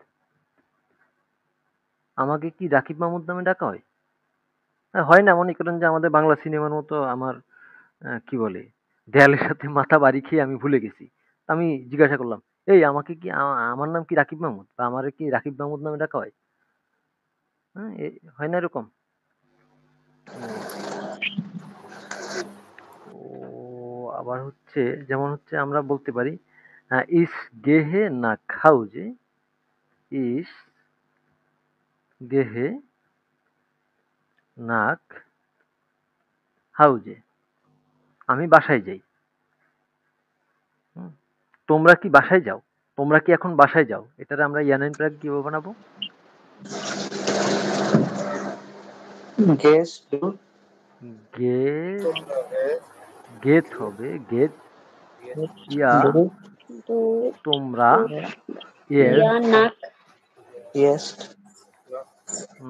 আমাকে কি রাকিব মাহমুদ নামে ডাকা হয়? হয় না, মনে করেন যে আমাদের বাংলা সিনেমার মতো আমার কি বলে, দেয়ালের সাথে মাথা বাড়ি খেয়ে আমি ভুলে গেছি। আমি জিজ্ঞাসা করলাম, এই আমাকে কি আমার নাম কি রাকিব মাহমুদ বা আমারে কি রাকিব মাহমুদ নামে ডাকা হয়? হ্যাঁ, হয় না এরকম? হুম। ও আবার হচ্ছে, যেমন হচ্ছে আমরা বলতে পারি ইস গেহে না খাউজে, ইস গেহে নাক হাউজে, আমি বাসায় যাই। হুম। তোমরা কি বাসায় যাও? তোমরা কি এখন বাসায় যাও? এটারে আমরা ইয়ানাইন প্রাক কিভাবে বানাবো? Guess do. গে তোমরা গেত হবে, গেত, ইয়া ডু। Do তোমরা, do এর ya nak ইয়েস।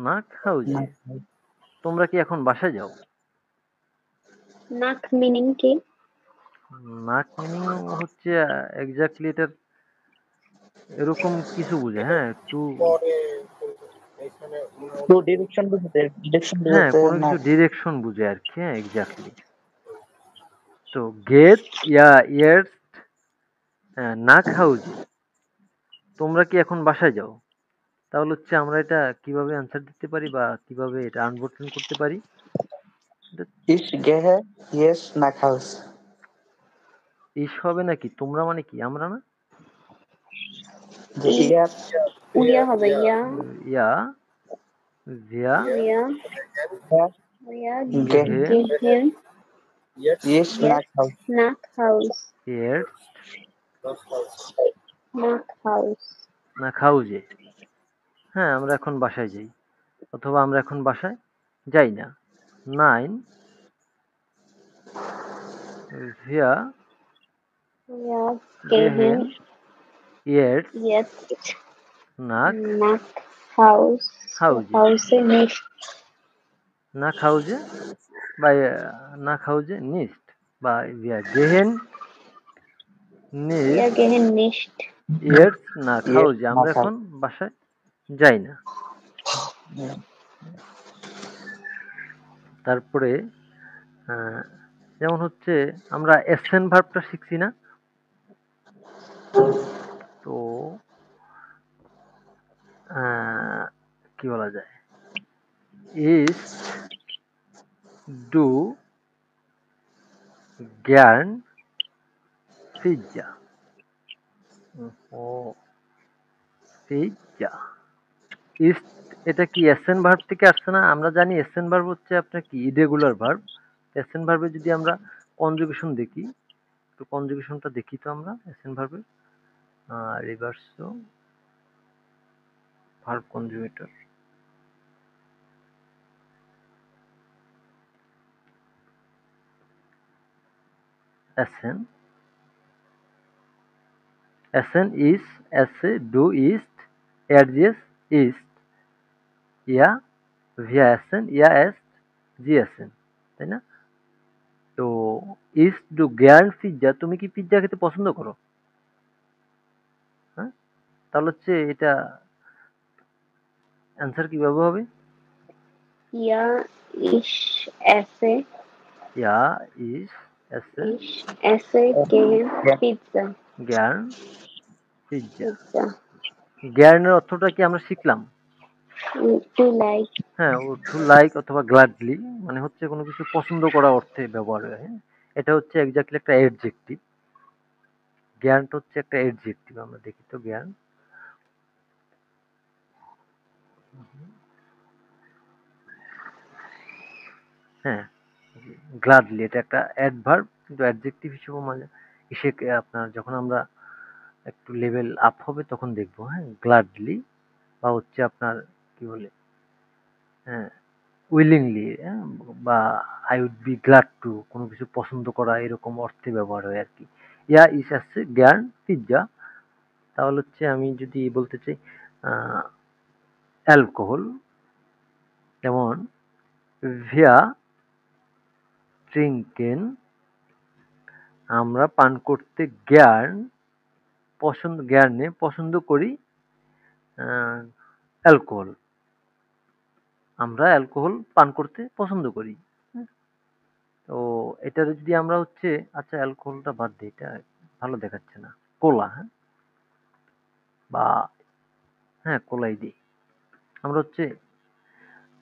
নাক হাউজে, তোমরা কি এখন বাসায় যাও? nak meaning কি? নাক মিনিং হচ্ছে এক্স্যাক্টলি এটার এরকম কিছু বুঝে, হ্যাঁ, টু, পরে এখানে তো ডিরেকশন বুঝতে, ডিরেকশন হ্যাঁ বুঝতে কোনো না। কিছু ডিরেকশন বুঝে আর কি, হ্যাঁ এক্স্যাক্টলি। তো গেট ইয়া ইয়ার্স নাক হাউজে, তোমরা কি এখন বাসায় যাও? তাহলে হচ্ছে আমরা এটা কিভাবে অ্যান্সার দিতে পারি বা কিভাবে এটা আনবোর্ডন করতে পারি? এটা ইস গেহে ইয়েস না হাউস। ইস হবে নাকি, তোমরা মানে কি আমরা না? যে ই ইয়ার উড়িয়া হবে ইয়া ইয়া ভিয়া উড়িয়া ইয়ার উড়িয়া গেহে গেহে গেহেন yes ইয়েস না yes house. nak house years not house. nak house না খাউজে, হ্যাঁ আমরা এখন বাসায় যাই, অথবা আমরা এখন বাসায় যাই না। নাইন ভিয়া ya গেহেন gehen ইয়ার্স jetzt নাক nak house হাউজে, house nicht না খাউজে বা না খাউজে নিস্ট, বা Villa গেহেন wir নিস্ট gehen nicht years না ইয়েস খাউজে, না আমরা এখন হাউস। বাসায় যাই না। তারপরে আহ, যেমন হচ্ছে আমরা এসেন ভার্বটা শিখছি না? তো কি বলা যায়, ইস্ট ডু গ্যার্ন পিজ্জা, ও পিজ্জা, ইস্ট, এটা কি এসেন ভার্ব থেকে আসছে না? আমরা জানি এসেন ভার্ব হচ্ছে আপনার কি ইরেগুলার ভার্ব। এসেন ভার্বে যদি আমরা কনজুগেশন দেখি, তো কনজুগেশনটা দেখি তো আমরা এসেন ভার্বের রিভার্স ভার্ব কনজুগেটর, এসেন, এসেন ইস, এসে ডু ইস্ট, এরজিএস ইস্ট, ইয়া ভিয়া এসেন, ইয়া এস্ট জি এসেন, তাই না? তো ইস্ট ডু গ্যার্ন পিজ্জা, তুমি কি পিজ্জা খেতে পছন্দ করো? হ্যাঁ, তাহলে হচ্ছে এটা অ্যান্সার কিভাবে হবে? ja ich esse ইয়া ইস এসে Ich esse gern Pizza. জ্ঞান পিজ্জা। Pizza. জ্ঞানের অর্থটা কি আমরা শিখলাম? To like. হ্যাঁ, টু লাইক অথবা গ্ল্যাডলি মানে হচ্ছে কোনো কিছু পছন্দ করা অর্থে ব্যবহার হয়। হ্যাঁ? এটা হচ্ছে এক্স্যাক্টলি একটা অ্যাডজেক্টিভ। জ্ঞানটা হচ্ছে একটা অ্যাডজেক্টিভ। আমরা দেখি তো জ্ঞান। হ্যাঁ, গ্ল্যাডলি এটা একটা অ্যাডভার্ব কিন্তু অ্যাডজেক্টিভ হিসেবেও মানে এসে আপনার যখন আমরা একটু লেভেল আপ হবে তখন দেখবো। হ্যাঁ, গ্ল্যাডলি বা হচ্ছে আপনার কি বলে হ্যাঁ উইলিংলি বা I would be glad to কোনো কিছু পছন্দ করা এরকম অর্থে ব্যবহার হয় আর কি। ইয়া ইস আসছে জ্ঞান পিজ্জা। তাহলে হচ্ছে আমি যদি বলতে চাই অ্যালকোহল যেমন ভিয়া ট্রিঙ্কেন আমরা পান করতে জ্ঞানে পছন্দ করি অ্যালকোহল। আমরা অ্যালকোহল পান করতে পছন্দ করি। তো এটা যদি আমরা হচ্ছে আচ্ছা অ্যালকোহলটা বাদ দিই, এটা ভালো দেখাচ্ছে না। কোলা, হ্যাঁ? বা হ্যাঁ, কোলাই দিই। আমরা হচ্ছে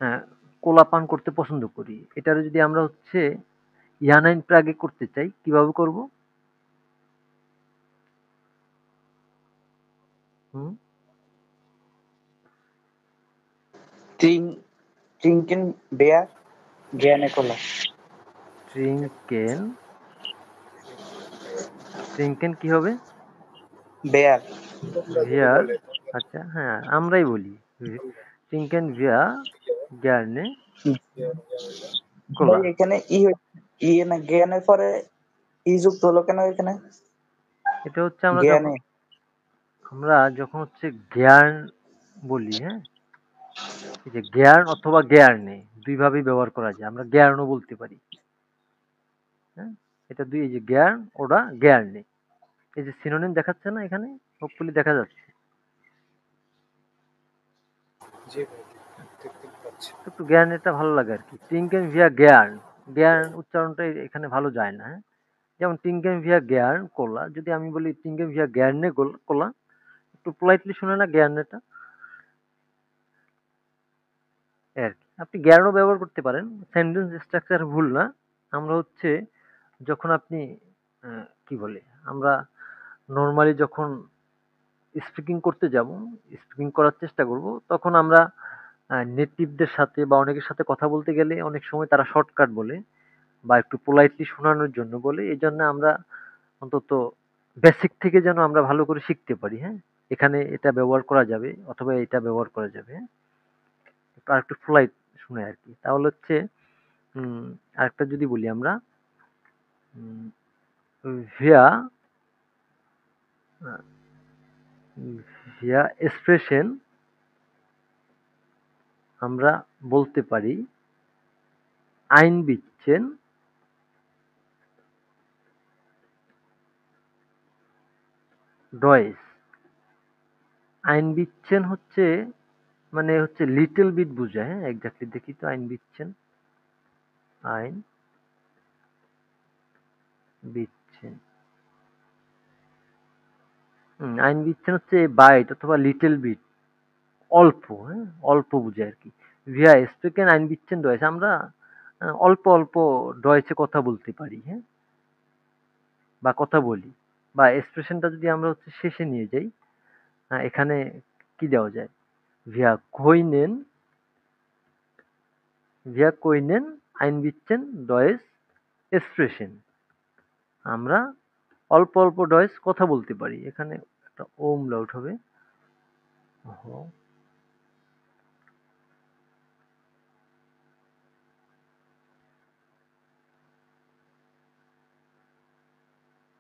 হ্যাঁ, কোলা পান করতে পছন্দ করি। এটার যদি আমরা হচ্ছে ইয়ানাইন প্রাগে করতে চাই, কিভাবে করব? হুম? ট্রিঙ্কেন বেয়ার জ্ঞানে কোলা। ট্রিঙ্কেন ট্রিঙ্কেন কি হবে? বেয়ার। তোমরা যদি ভিয়ার। বলে আচ্ছা হ্যাঁ, আমরাই বলি। ট্রিঙ্কেন ভিয়ার গ্যারনে কোলা। ভাই এখানে ইয়ে না জ্ঞানের পরে ই যুক্ত হলো কেন এখানে? এটা হচ্ছে আমরা জ্ঞানে যখন হচ্ছে জ্ঞান বলি, হ্যাঁ? এই যে জ্ঞান অথবা জ্ঞানে দুই ভাবেই ব্যবহার করা যায়। আমরা জ্ঞানও বলতে পারি। হ্যাঁ? এটা দুই এই যে জ্ঞান ওটা জ্ঞানে। এই যে সিনোনিম দেখাচ্ছে না এখানে? হোপফুলি দেখা যাচ্ছে। জি ভাই দেখতে পাচ্ছি। একটু জ্ঞান এটা ভালো লাগে আর কি। টিঙ্কেন ভিয়া জ্ঞান। জ্ঞান উচ্চারণটা এখানে ভালো যায় না। হ্যাঁ? যেমন টিঙ্কেন ভিয়া জ্ঞান কোলা। যদি আমি বলি টিঙ্কেন ভিয়া জ্ঞানে কোলা একটু পোলাইটলি শুনে না জ্ঞানটা আর কি। আপনি জ্ঞানও ব্যবহার করতে পারেন। সেন্টেন্স স্ট্রাকচার ভুল না। আমরা হচ্ছে যখন আপনি কি বলে আমরা নরমালি যখন স্পিকিং করতে যাব, স্পিকিং করার চেষ্টা করব, তখন আমরা নেটিভদের সাথে বা অনেকের সাথে কথা বলতে গেলে অনেক সময় তারা শর্টকাট বলে বা একটু পোলাইটলি শোনানোর জন্য বলে। এজন্য আমরা অন্তত বেসিক থেকে যেন আমরা ভালো করে শিখতে পারি। হ্যাঁ? এখানে এটা ব্যবহার করা যাবে অথবা এটা ব্যবহার করা যাবে। হ্যাঁ? আরেকটু পোলাইট শুনে আর কি। তাহলে হচ্ছে আরেকটা যদি বলি আমরা ভিয়া ভিয়া এক্সপ্রেশন আমরা বলতে পারি আইনবিচ্ছেন ডয়েস। আইনবিচ্ছেন হচ্ছে মানে হচ্ছে লিটল বিট বোঝায়। হ্যাঁ, এক্স্যাক্টলি দেখি তো আইনবিচ্ছেন আইন বিচ্ছেন আইনবিচ্ছেন হচ্ছে বাইট অথবা লিটল বিট অল্প। হ্যাঁ, অল্প বোঝায় আর কি। ভিয়া স্পোকেন আইনবিচ্ছেন ডয়েস আমরা অল্প অল্প ডয়েসে কথা বলতে পারি। হ্যাঁ, বা কথা বলি বা এক্সপ্রেশনটা যদি আমরা হচ্ছে শেষে নিয়ে যাই, এখানে কি দেওয়া যায়? ভিয়া কইনেন ভিয়া কইনেন আইনবিচ্ছেন ডয়েস এক্সপ্রেশন আমরা অল্প অল্প ডয়েস কথা বলতে পারি। এখানে একটা ওম লাউট হবে।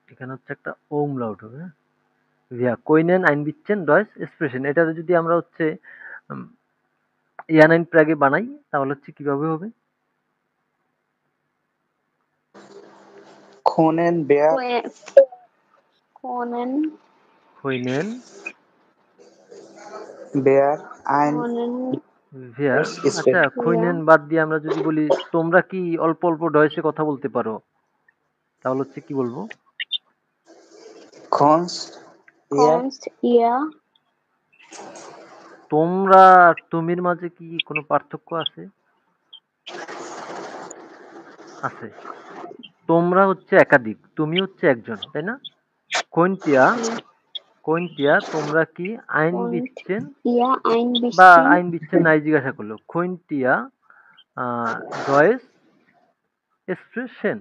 এখানে হচ্ছে একটা ওম লাউট হবে। ভিয়া কইনেন আইনবিচ্ছেন ডয়েস এক্সপ্রেশন এটা যদি আমরা হচ্ছে ইয়ানাইন প্রাগে বানাই তাহলে হচ্ছে কিভাবে হবে? খোনেন বেয়ার Conan. কইনেন বেয়ার আইন Conan. ভিয়া আচ্ছা স্পেক্ট। খইনেন Yeah. বাদ দিয়ে আমরা যদি বলি তোমরা কি অল্প অল্প ডয়েসে কথা বলতে পারো? তাহলে হচ্ছে কি বলবো? Konst, eher, Konst, eher, তোমরা আর তুমির মাঝে কি কোনো পার্থক্য আছে? আছে। তোমরা হচ্ছে একাধিক, তুমি হচ্ছে একজন, তাই না? কোইন্টিয়া, hm, কোইন্টিয়া তোমরা কি আইন und বিচ্ছেন ihr ein বা bisschen, আইন বিচ্ছেন নাই জিজ্ঞাসা করলো। কোইন্টিয়া ডয়েস স্প্রেশন,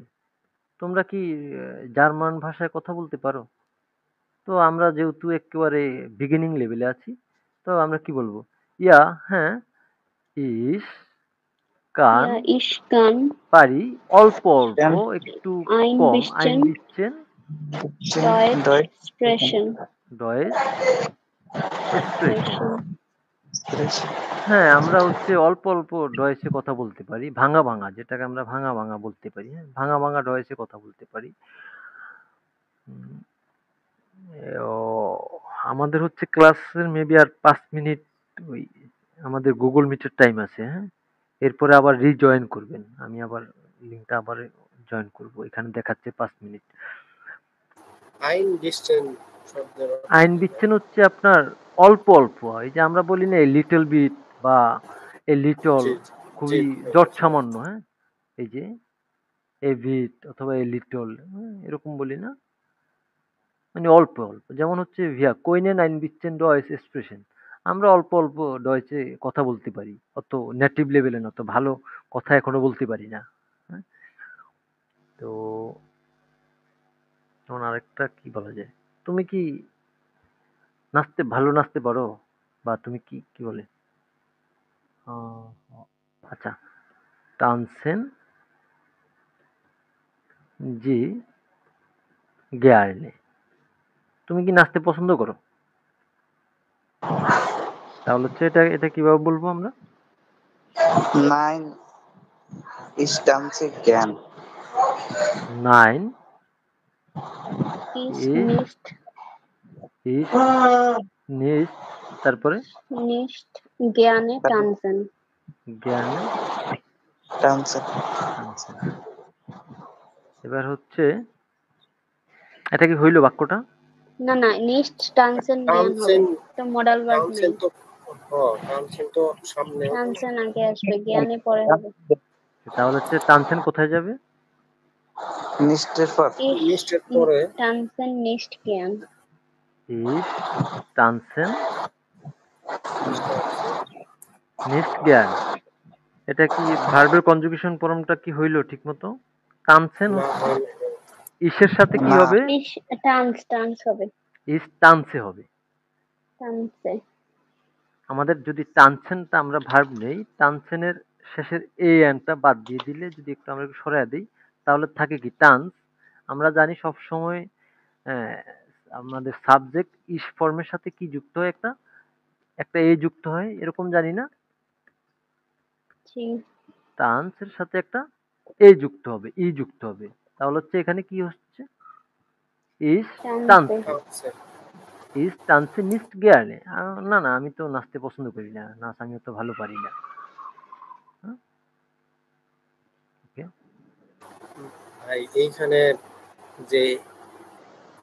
তোমরা কি জার্মান ভাষায় কথা বলতে পারো? তো আমরা যেহেতু একেবারে বিগিনিং লেভেলে আছি, তো আমরা কি বলবো? ইয়া, হ্যাঁ, ইস কান, ja, ich kann পারি, অল্প অল্প, dann একটু ein কম, আইন bisschen বিচ্ছেন Deutsch Deutsch, sprechen. ডয়েস স্প্রেশন। Sprechen. হ্যাঁ, আমরা হচ্ছে অল্প অল্প ডয়েসে কথা বলতে পারি, ভাঙা ভাঙা, যেটাকে আমরা ভাঙা ভাঙা বলতে পারি। হ্যাঁ, ভাঙা ভাঙা ডয়েসে কথা বলতে পারি। উম, ও, আমাদের হচ্ছে ক্লাসের মেবি আর 5 মিনিট ওই আমাদের গুগল মিটের টাইম আছে। হ্যাঁ, এরপরে আবার রিজয়েন করবেন, আমি আবার লিঙ্কটা আবার জয়েন করব। এখানে দেখাচ্ছে 5 মিনিট। আইন ডিসটেন শব্দের অর্থ আইন কি ভাই? বিচ্ছেন হচ্ছে আপনার অল্প অল্প, এই যে আমরা বলি না লিটল বিট বা এ লিটল, জি জি জি খুবই ভাই, যৎ বুঝতে সামান্য। পারছি। হ্যাঁ, এই যে এ বিট অথবা এ লিটল, এরকম বলি না, মানে অল্প অল্প। যেমন হচ্ছে ভিয়া কোইনেন আইন বিচ্ছেন ডয়েস এক্সপ্রেশন, আমরা অল্প অল্প ডয়েচে কথা বলতে পারি, অত নেটিভ লেভেলে না, অত ভালো কথা এখনো বলতে পারি না। হ্যাঁ, তো যেমন আরেকটা কি বলা যায়, তুমি কি ভালো নাচতে পারো, বা তুমি কি কি বলে আহ, আচ্ছা, টানসেন জি গেয়ারনে, তুমি কি নাচতে পছন্দ করো? তাহলে হচ্ছে এটা এটা কিভাবে বলবো আমরা? nein, ich tanze gern. Nine Ist ইস nicht, ইস নিস্ট, তারপরে nicht gerne tanzen. জ্ঞানে Tanzen. টানসেন। এবার হচ্ছে এটা কি হইল বাক্যটা? না না, nicht tanzen জ্ঞান হবে, টানসেন, তো মডাল ভার্ব টানসেন নেই। তো টানসেন তো সামনে হবে। টানসেন আগে আসবে, জ্ঞানে পরে হবে। তাহলে হচ্ছে টানসেন কোথায় যাবে? Nicht der Fall. Ich নিশ্চের পরে tanzen nicht gern. ইস টানসেন নিস্ট জ্ঞান। এটা কি ভার্বের কনজুগেশন ফর্মটা কি হইল ঠিক মতো? টানসেন না হচ্ছে হয় না। ইসের সাথে কি না, হবে? Ich tanz হবে, ইস টানসে হবে। tanze. আমাদের যদি টানসেনটা আমরা ভার্ব নেই, টানসেনের শেষের এ এনটা বাদ দিয়ে দিলে, যদি একটু আমরা একটু সরাইয়া দিই, তাহলে থাকে কি টান্স। আমরা জানি সব সময় আমাদের সাবজেক্ট ইস ফর্মের সাথে কি যুক্ত হয়, একটা একটা এ যুক্ত হয়, এরকম জানি না? জি, টান্সের সাথে একটা এ যুক্ত হবে, ই যুক্ত হবে। তাহলে হচ্ছে এখানে কি হচ্ছে? ইস tanze. টানসে, টানসেন ইস টানসে নিস্ট গেয়ারনে। না না, আমি তো নাচতে পছন্দ করি না, নাচ আমি অত ভালো পারি না। হ্যাঁ, ওকে। ভাই, এইখানে যে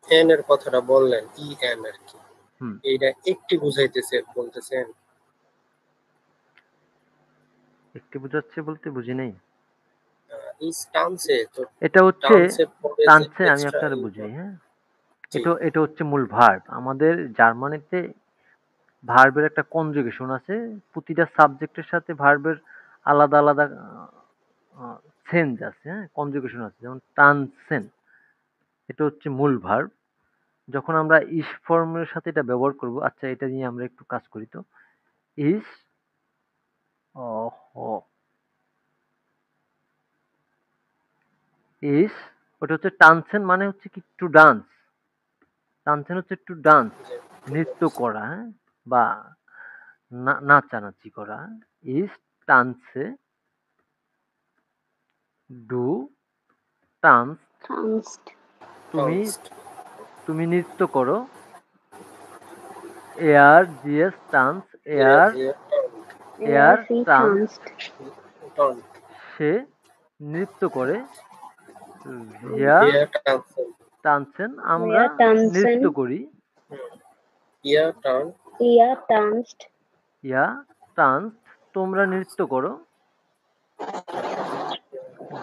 এন এর কথাটা বললেন, ই এন আর কি, হুম, এইটা একটি বুঝাইতেছে বলতেছেন। একটু বুঝাচ্ছে বলতে বুঝি নাই। ইস টানসে তো, এটা হচ্ছে টানসের পরে যে টানসে, আমি এক্সট্রা আপনার বুঝাই। হ্যাঁ, জি এটা এটা হচ্ছে মূল ভার্ব। আমাদের জার্মানিতে ভার্বের একটা কনজুগেশন আছে, প্রতিটা সাবজেক্টের সাথে ভার্বের আলাদা আলাদা সেন্স আছে, হ্যাঁ, কনজুগেশন আছে। যেমন টানসেন, এটা হচ্ছে মূল ভার্ব। যখন আমরা ইস ফর্মের সাথে এটা ব্যবহার করব, আচ্ছা এটা নিয়ে আমরা একটু কাজ করি তো। ইস ইস, ওটা হচ্ছে টানসেন, মানে হচ্ছে কি টু ডান্স। টানসেন হচ্ছে টু ডান্স, জি, বুঝতে নৃত্য পারছি। করা, হ্যাঁ, বা নাচানাচি করা। ইস টানসে, ডু টান্স, Tanzt. তুমি টানসড, তুমি নৃত্য করো। Air GS tons, air air Sie tons, tanzt. টান, সে নৃত্য করে। ইয়া ইয়া টানসেন টানছেন, আমরা Wir tanzen. নৃত্য করি। ইয়া টান Ihr tanzt. ইয়া টান্স, তোমরা নৃত্য করো।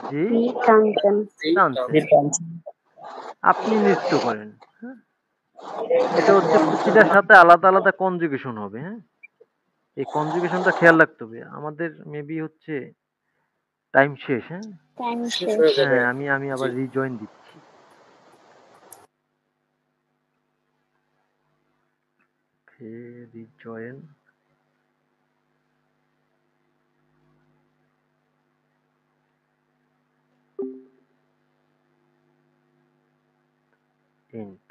জি Sie tanzen. জি টানছেন, টানসেন আপনি নৃত্য করেন। হ্যাঁ, এটা হচ্ছে প্রতিটার সাথে আলাদা আলাদা কনজুগেশন হবে। হ্যাঁ, এই কনজুগেশনটা খেয়াল রাখতে হবে। আমাদের মেবি হচ্ছে টাইম শেষ। হ্যাঁ, Time শেষ শেষ। হয়ে যাবে হ্যাঁ, আমি জি আবার রিজয়েন দিচ্ছি। রিজয়েন। এন্ড।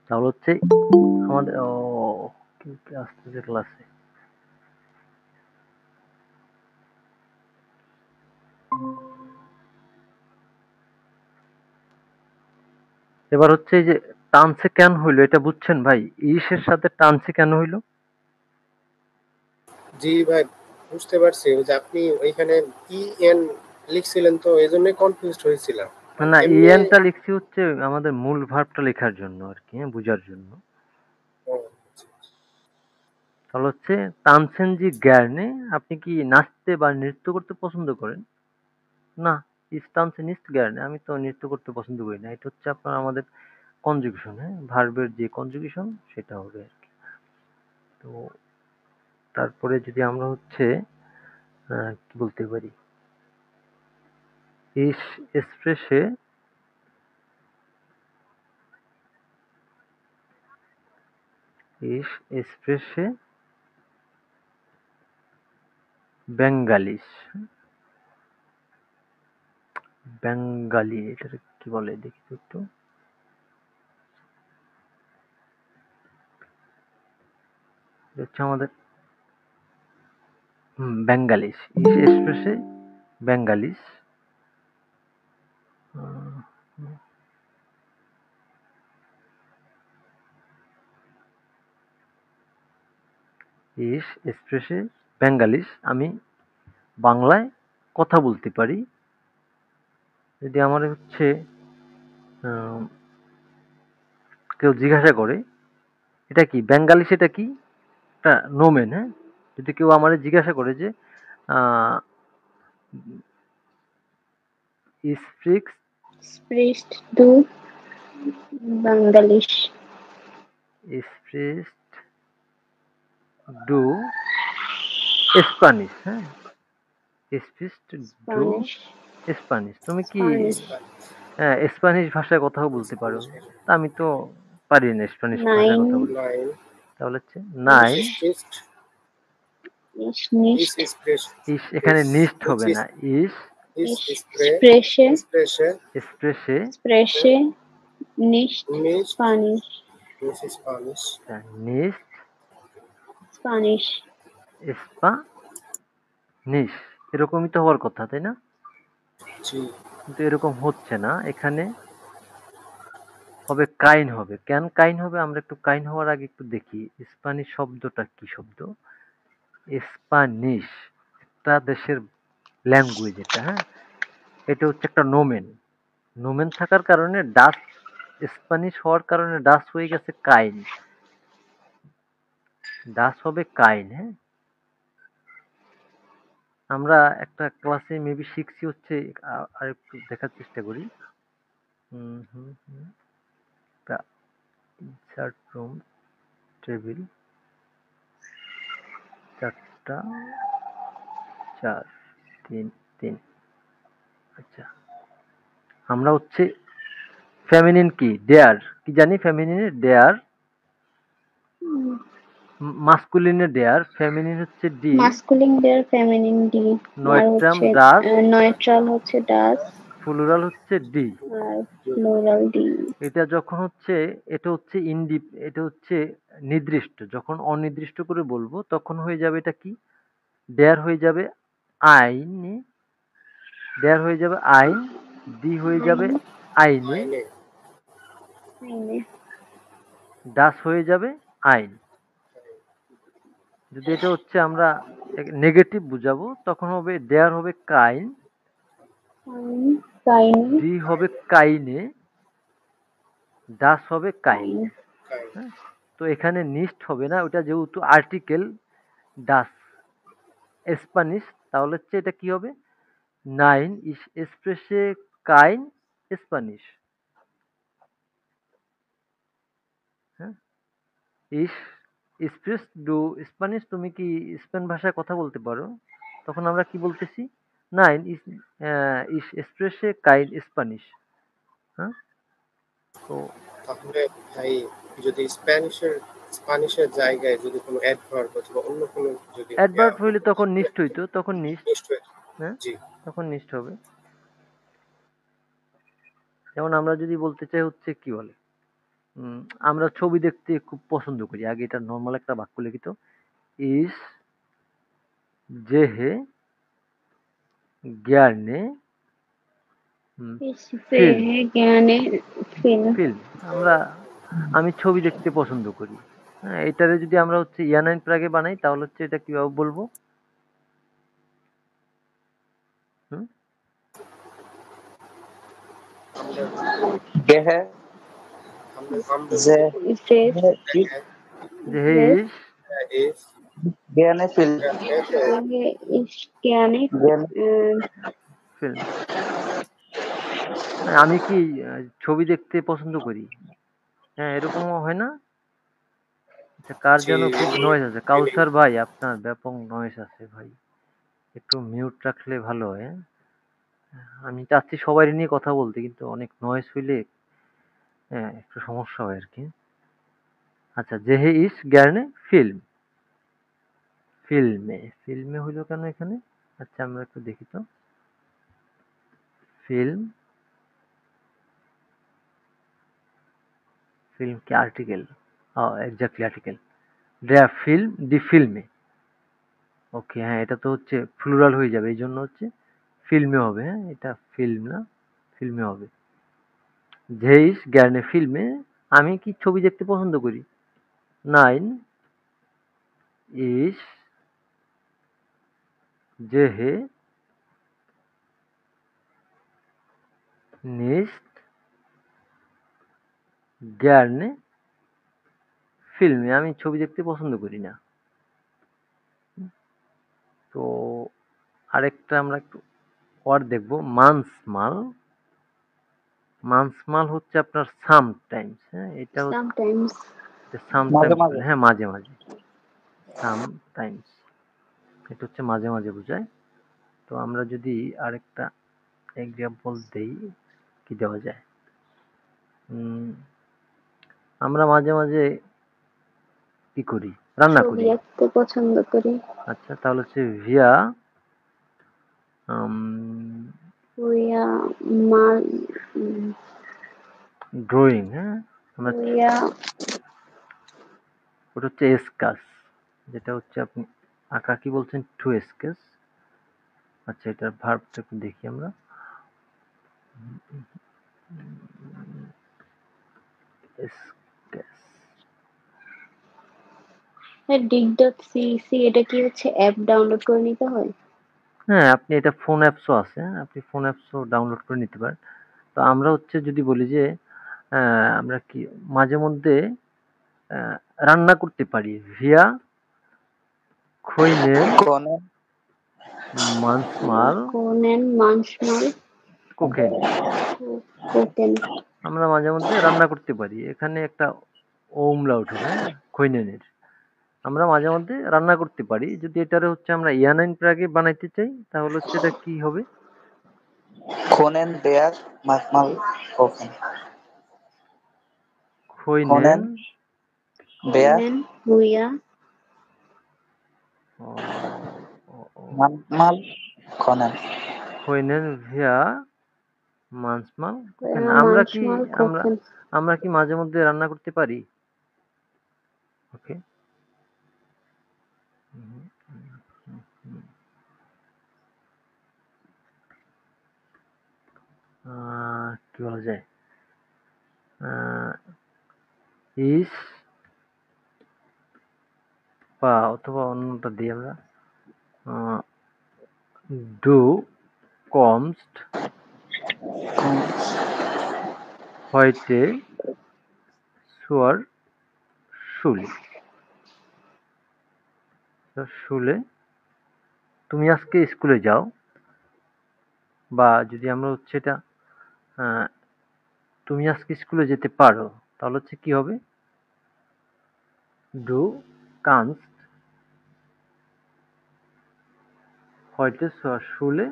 তাহলে হচ্ছে আমাদের কি কি আসতেছে ক্লাসে। এবার হচ্ছে এই যে টানসে কেন হইলো এটা বুঝছেন ভাই? ইসের সাথে টানসে কেন হইলো? জি ভাই বুঝতে পারছি ওই যে আপনি ওইখানে এন লিখছিলেন তো এই জন্যই কনফিউজড হয়েছিলাম মানে না, এমনি ইএনটা লিখছি হচ্ছে আমাদের মূল ভার্বটা লেখার জন্য আর কি, হ্যাঁ, বোঝার জন্য। ও, তাহলে হচ্ছে তানসেন জি গ্যারনে, আপনি কি নাচতে বা নৃত্য করতে পছন্দ করেন? না, ইস তানসেন ইস্ট গ্যারনে, আমি তো নৃত্য করতে পছন্দ করি না। এটা হচ্ছে আপনার আমাদের কনজুগেশন। হ্যাঁ, ভার্বের যে কনজুগেশন সেটা হবে আর কি। তো তারপরে যদি আমরা হচ্ছে কি বলতে পারি, ইস এক্সপ্রেসে ইস এক্সপ্রেসে বেঙ্গালিস। বেঙ্গালি এটা কি বলে দেখি তো একটু। এটা হচ্ছে আমাদের বেঙ্গালিস। ইস এক্সপ্রেসে বেঙ্গালিস। ইস এক্সপ্রেসে বেঙ্গালিস, আমি বাংলায় কথা বলতে পারি। যদি আমার হচ্ছে আহ, কেউ জিজ্ঞাসা করে এটা কি বেঙ্গালিস, এটা কি, একটা নোমেন। হ্যাঁ, যদি কেউ আমার জিজ্ঞাসা করে যে speaks Sprichst du Bangalisch? Speaks do Spanish. হ্যাঁ, স্পিক্স ডু Spanish. স্প্যানিশ, তুমি কি Spanish. স্প্যানিশ ভাষায় কথাও বলতে পারো? তা আমি তো পারি না স্প্যানিশ ভাষায় কথা 9 বলতে। নাইন তাহলে হচ্ছে ইস নাইন। স্প্রেসড ist ইস nicht. স্প্রেস ইস এখানে নিস্ট ইস হবে না। ইস ইস Ich স্প্রে spreche, স্প্রেসে এক্সপ্রেসে spreche nicht মিস Spanish. মিস স্প্যানিশ নিস্ট Spanish. স্পানিশ, এরকমই তো হওয়ার কথা, তাই না? জি কিন্তু এরকম হচ্ছে না। এখানে হবে কাইন হবে। কেন কাইন হবে আমরা একটু কাইন হওয়ার আগে একটু দেখি স্প্যানিশ শব্দটা কি শব্দ। স্প্যানিশ একটা দেশের ল্যাঙ্গুয়েজ এটা। হ্যাঁ, এটা হচ্ছে একটা নোমেন। নোমেন থাকার কারণে ডাচ, স্প্যানিশ হওয়ার কারণে ডাচ হয়ে গেছে কাইন। ডাচ হবে কাইন। হ্যাঁ, আমরা একটা ক্লাসে মেবি শিখছি হচ্ছে আর একটু দেখার চেষ্টা করি। হুম হুম হুম ইনসার্ট রুম টেবিল 4টা 4 3 3। আচ্ছা, আমরা হচ্ছে ফেমিনিন কি ডেয়ার, কি জানি ফেমিনিনের ডেয়ার, মাস্কুলিনের ডেয়ার, ফেমিনিন হচ্ছে D, Masculine der feminine D আর নয়ট্রাম হচ্ছে ডাস, neutral হচ্ছে das প্লুরাল হচ্ছে ডি। আর plural D. এটা যখন হচ্ছে এটা হচ্ছে এটা হচ্ছে নির্দিষ্ট, যখন অনির্দিষ্ট করে বলবো তখন হয়ে যাবে এটা কি, ডেয়ার হয়ে যাবে আইন, ডেয়ার হয়ে যাবে আইন, ডি হয়ে যাবে আইনে, আইনে আইনে ডাস হয়ে যাবে আইন। যদি এটা হচ্ছে আমরা নেগেটিভ বুঝাবো তখন হবে দেয়ার হবে কাইন, আইন কাইনে ডি হবে কাইনে, ডাস হবে কাইন। কাইন হ্যাঁ, তো এখানে নিস্ট হবে না, ওটা যেহেতু আর্টিকেল ডাস স্প্যানিশ, তাহলে হচ্ছে এটা কি হবে নাইন ইস এসপ্রেসে কাইন স্প্যানিশ। হ্যাঁ, ইস স্প্রেস ডু স্প্যানিশ, তুমি কি স্পেন ভাষায় কথা বলতে পারো? তখন আমরা কি বলতেছি নাইন ইস ইস এসপ্রেসে কাইন স্প্যানিশ। হ্যাঁ, তো তাহলে ভাই যদি স্প্যানিশের জায়গায় যদি কোনো অ্যাডভার্ব অথবা অন্য কোনো যদি অ্যাডভার্ব হইলে হতো তখন তাহলে নিষ্ঠ হইতো, তখন নিষ্ঠ। নিশ্চয়ই। হ্যাঁ, জি তখন নিষ্ঠ হবে। যেমন আমরা যদি বলতে চাই হচ্ছে কি বলে আমরা ছবি দেখতে খুব পছন্দ করি, আগে এটা নর্মাল একটা বাক্য লিখিত ইস যে হে জ্ঞানে ফিল্ম ফেহে জ্ঞানে ফিল্ম ফিল্ম আমি ছবি দেখতে পছন্দ করি। হ্যাঁ, এটারে যদি আমরা হচ্ছে ইয়ানাইন প্রাগে বানাই তাহলে হচ্ছে এটা কিভাবে বলবো? হুম? আমরা গেহে আমরা যে যদি ফেস যে হে ফেস ইস ইস জ্ঞানে ফিল ফেহে ইস জ্ঞানে জ্ঞানে ফিল্ম, আমি কি ছবি দেখতে পছন্দ করি? হ্যাঁ, এরকমও হয় না? আচ্ছা, কার জি যেন খুব নয়েজ আছে, কাউসার ভাই আপনার ব্যাপক নয়েজ আছে ভাই, একটু মিউট রাখলে ভালো হয়। হ্যাঁ? আমি চাচ্ছি সবাই নিয়ে কথা বলতে, কিন্তু অনেক নয়েজ হইলে হ্যাঁ একটু সমস্যা হয় আর কি। আচ্ছা, জেহে ইস গ্যারনে ফিল্ম, ফিল্মে হইলো কেন এখানে? আচ্ছা, আমরা একটু দেখি তো। ফিল্ম ফিল্ম কি আর্টিকেল? Exactly article. ড্রা ফিল্ম দি ফিল্মে। ওকে, হ্যাঁ এটা তো হচ্ছে প্লুরাল হয়ে যাবে, এই জন্য হচ্ছে ফিল্মে হবে। হ্যাঁ, এটা ফিল্ম না, ফিল্মে হবে। জেইস গ্যারনে ফিল্মে, আমি কি ছবি দেখতে পছন্দ করি? নাইন ইস জেহে নিস্ট গ্যারনে ফিল্মে, আমি ছবি দেখতে পছন্দ করি না। তো আরেকটা আমরা একটু ওয়ার্ড দেখবো, মানসমাল। মানসমাল হচ্ছে আপনার সামটাইমস। হ্যাঁ, এটা হচ্ছে সামটাইমস মাঝে সামটাইমস, মাঝে হ্যাঁ মাঝে মাঝে, সামটাইমস এটা হচ্ছে মাঝে মাঝে বোঝায়। তো আমরা যদি আরেকটা এক্সাম্পল দেই, কি দেওয়া যায়? উম, আমরা মাঝে মাঝে কি করি? রান্না ছবি করি। আঁকতে পছন্দ করি আচ্ছা, তাহলে হচ্ছে ভিয়া উইয়া মাল ড্রয়িং। হ্যাঁ, আমরা উইয়া ওটা হচ্ছে এসকাস, যেটা হচ্ছে আপনি আঁকা কি বলছেন টু এসকাস। আচ্ছা, এটার ভার্বটা একটু দেখি আমরা। এসকাস, ডিগ ডট সিসি এটা কি হচ্ছে অ্যাপ ডাউনলোড করে নিতে হয়? হ্যাঁ আপনি এটা ফোন অ্যাপসও আছে, হ্যাঁ, আপনি ফোন অ্যাপসও ডাউনলোড করে নিতে পারেন। তো আমরা হচ্ছে যদি বলি যে আমরা কি মাঝে মধ্যে আহ, রান্না করতে পারি ভিয়া খৈনেন কোনে মানসমাল কোনেন মানসমাল কোকেন, কোকেন আমরা মাঝে মধ্যে রান্না করতে পারি, এখানে একটা ওমলাউট হবে। হ্যাঁ, খৈনেনের, আমরা মাঝে মধ্যে রান্না করতে পারি। যদি এটারে হচ্ছে আমরা ইয়ানাইন প্রাগে বানাইতে চাই তাহলে হচ্ছে এটা কি হবে? খোনেন দেয়ার মাকমাল কোকেন খৈনেন খোনেন দেয়ার কোনেন উইয়া ও, ও, ও, মাকমাল খোনেন খৈনেন ভিয়া মানসমাল কোকেন। আমরা কি মানসমাল আমরা কোকেন আমরা কি মাঝে মধ্যে রান্না করতে পারি? ওকে, কি বলা যায়? ইস বা অথবা অন্যটা দিই আমরা do কমস্ট heute zur Schule Schule তুমি আজকে স্কুলে যাও বা যদি আমরা হচ্ছে এটা আহ, তুমি আজকে স্কুলে যেতে পারো তাহলে হচ্ছে কি হবে do kannst heute zur Schule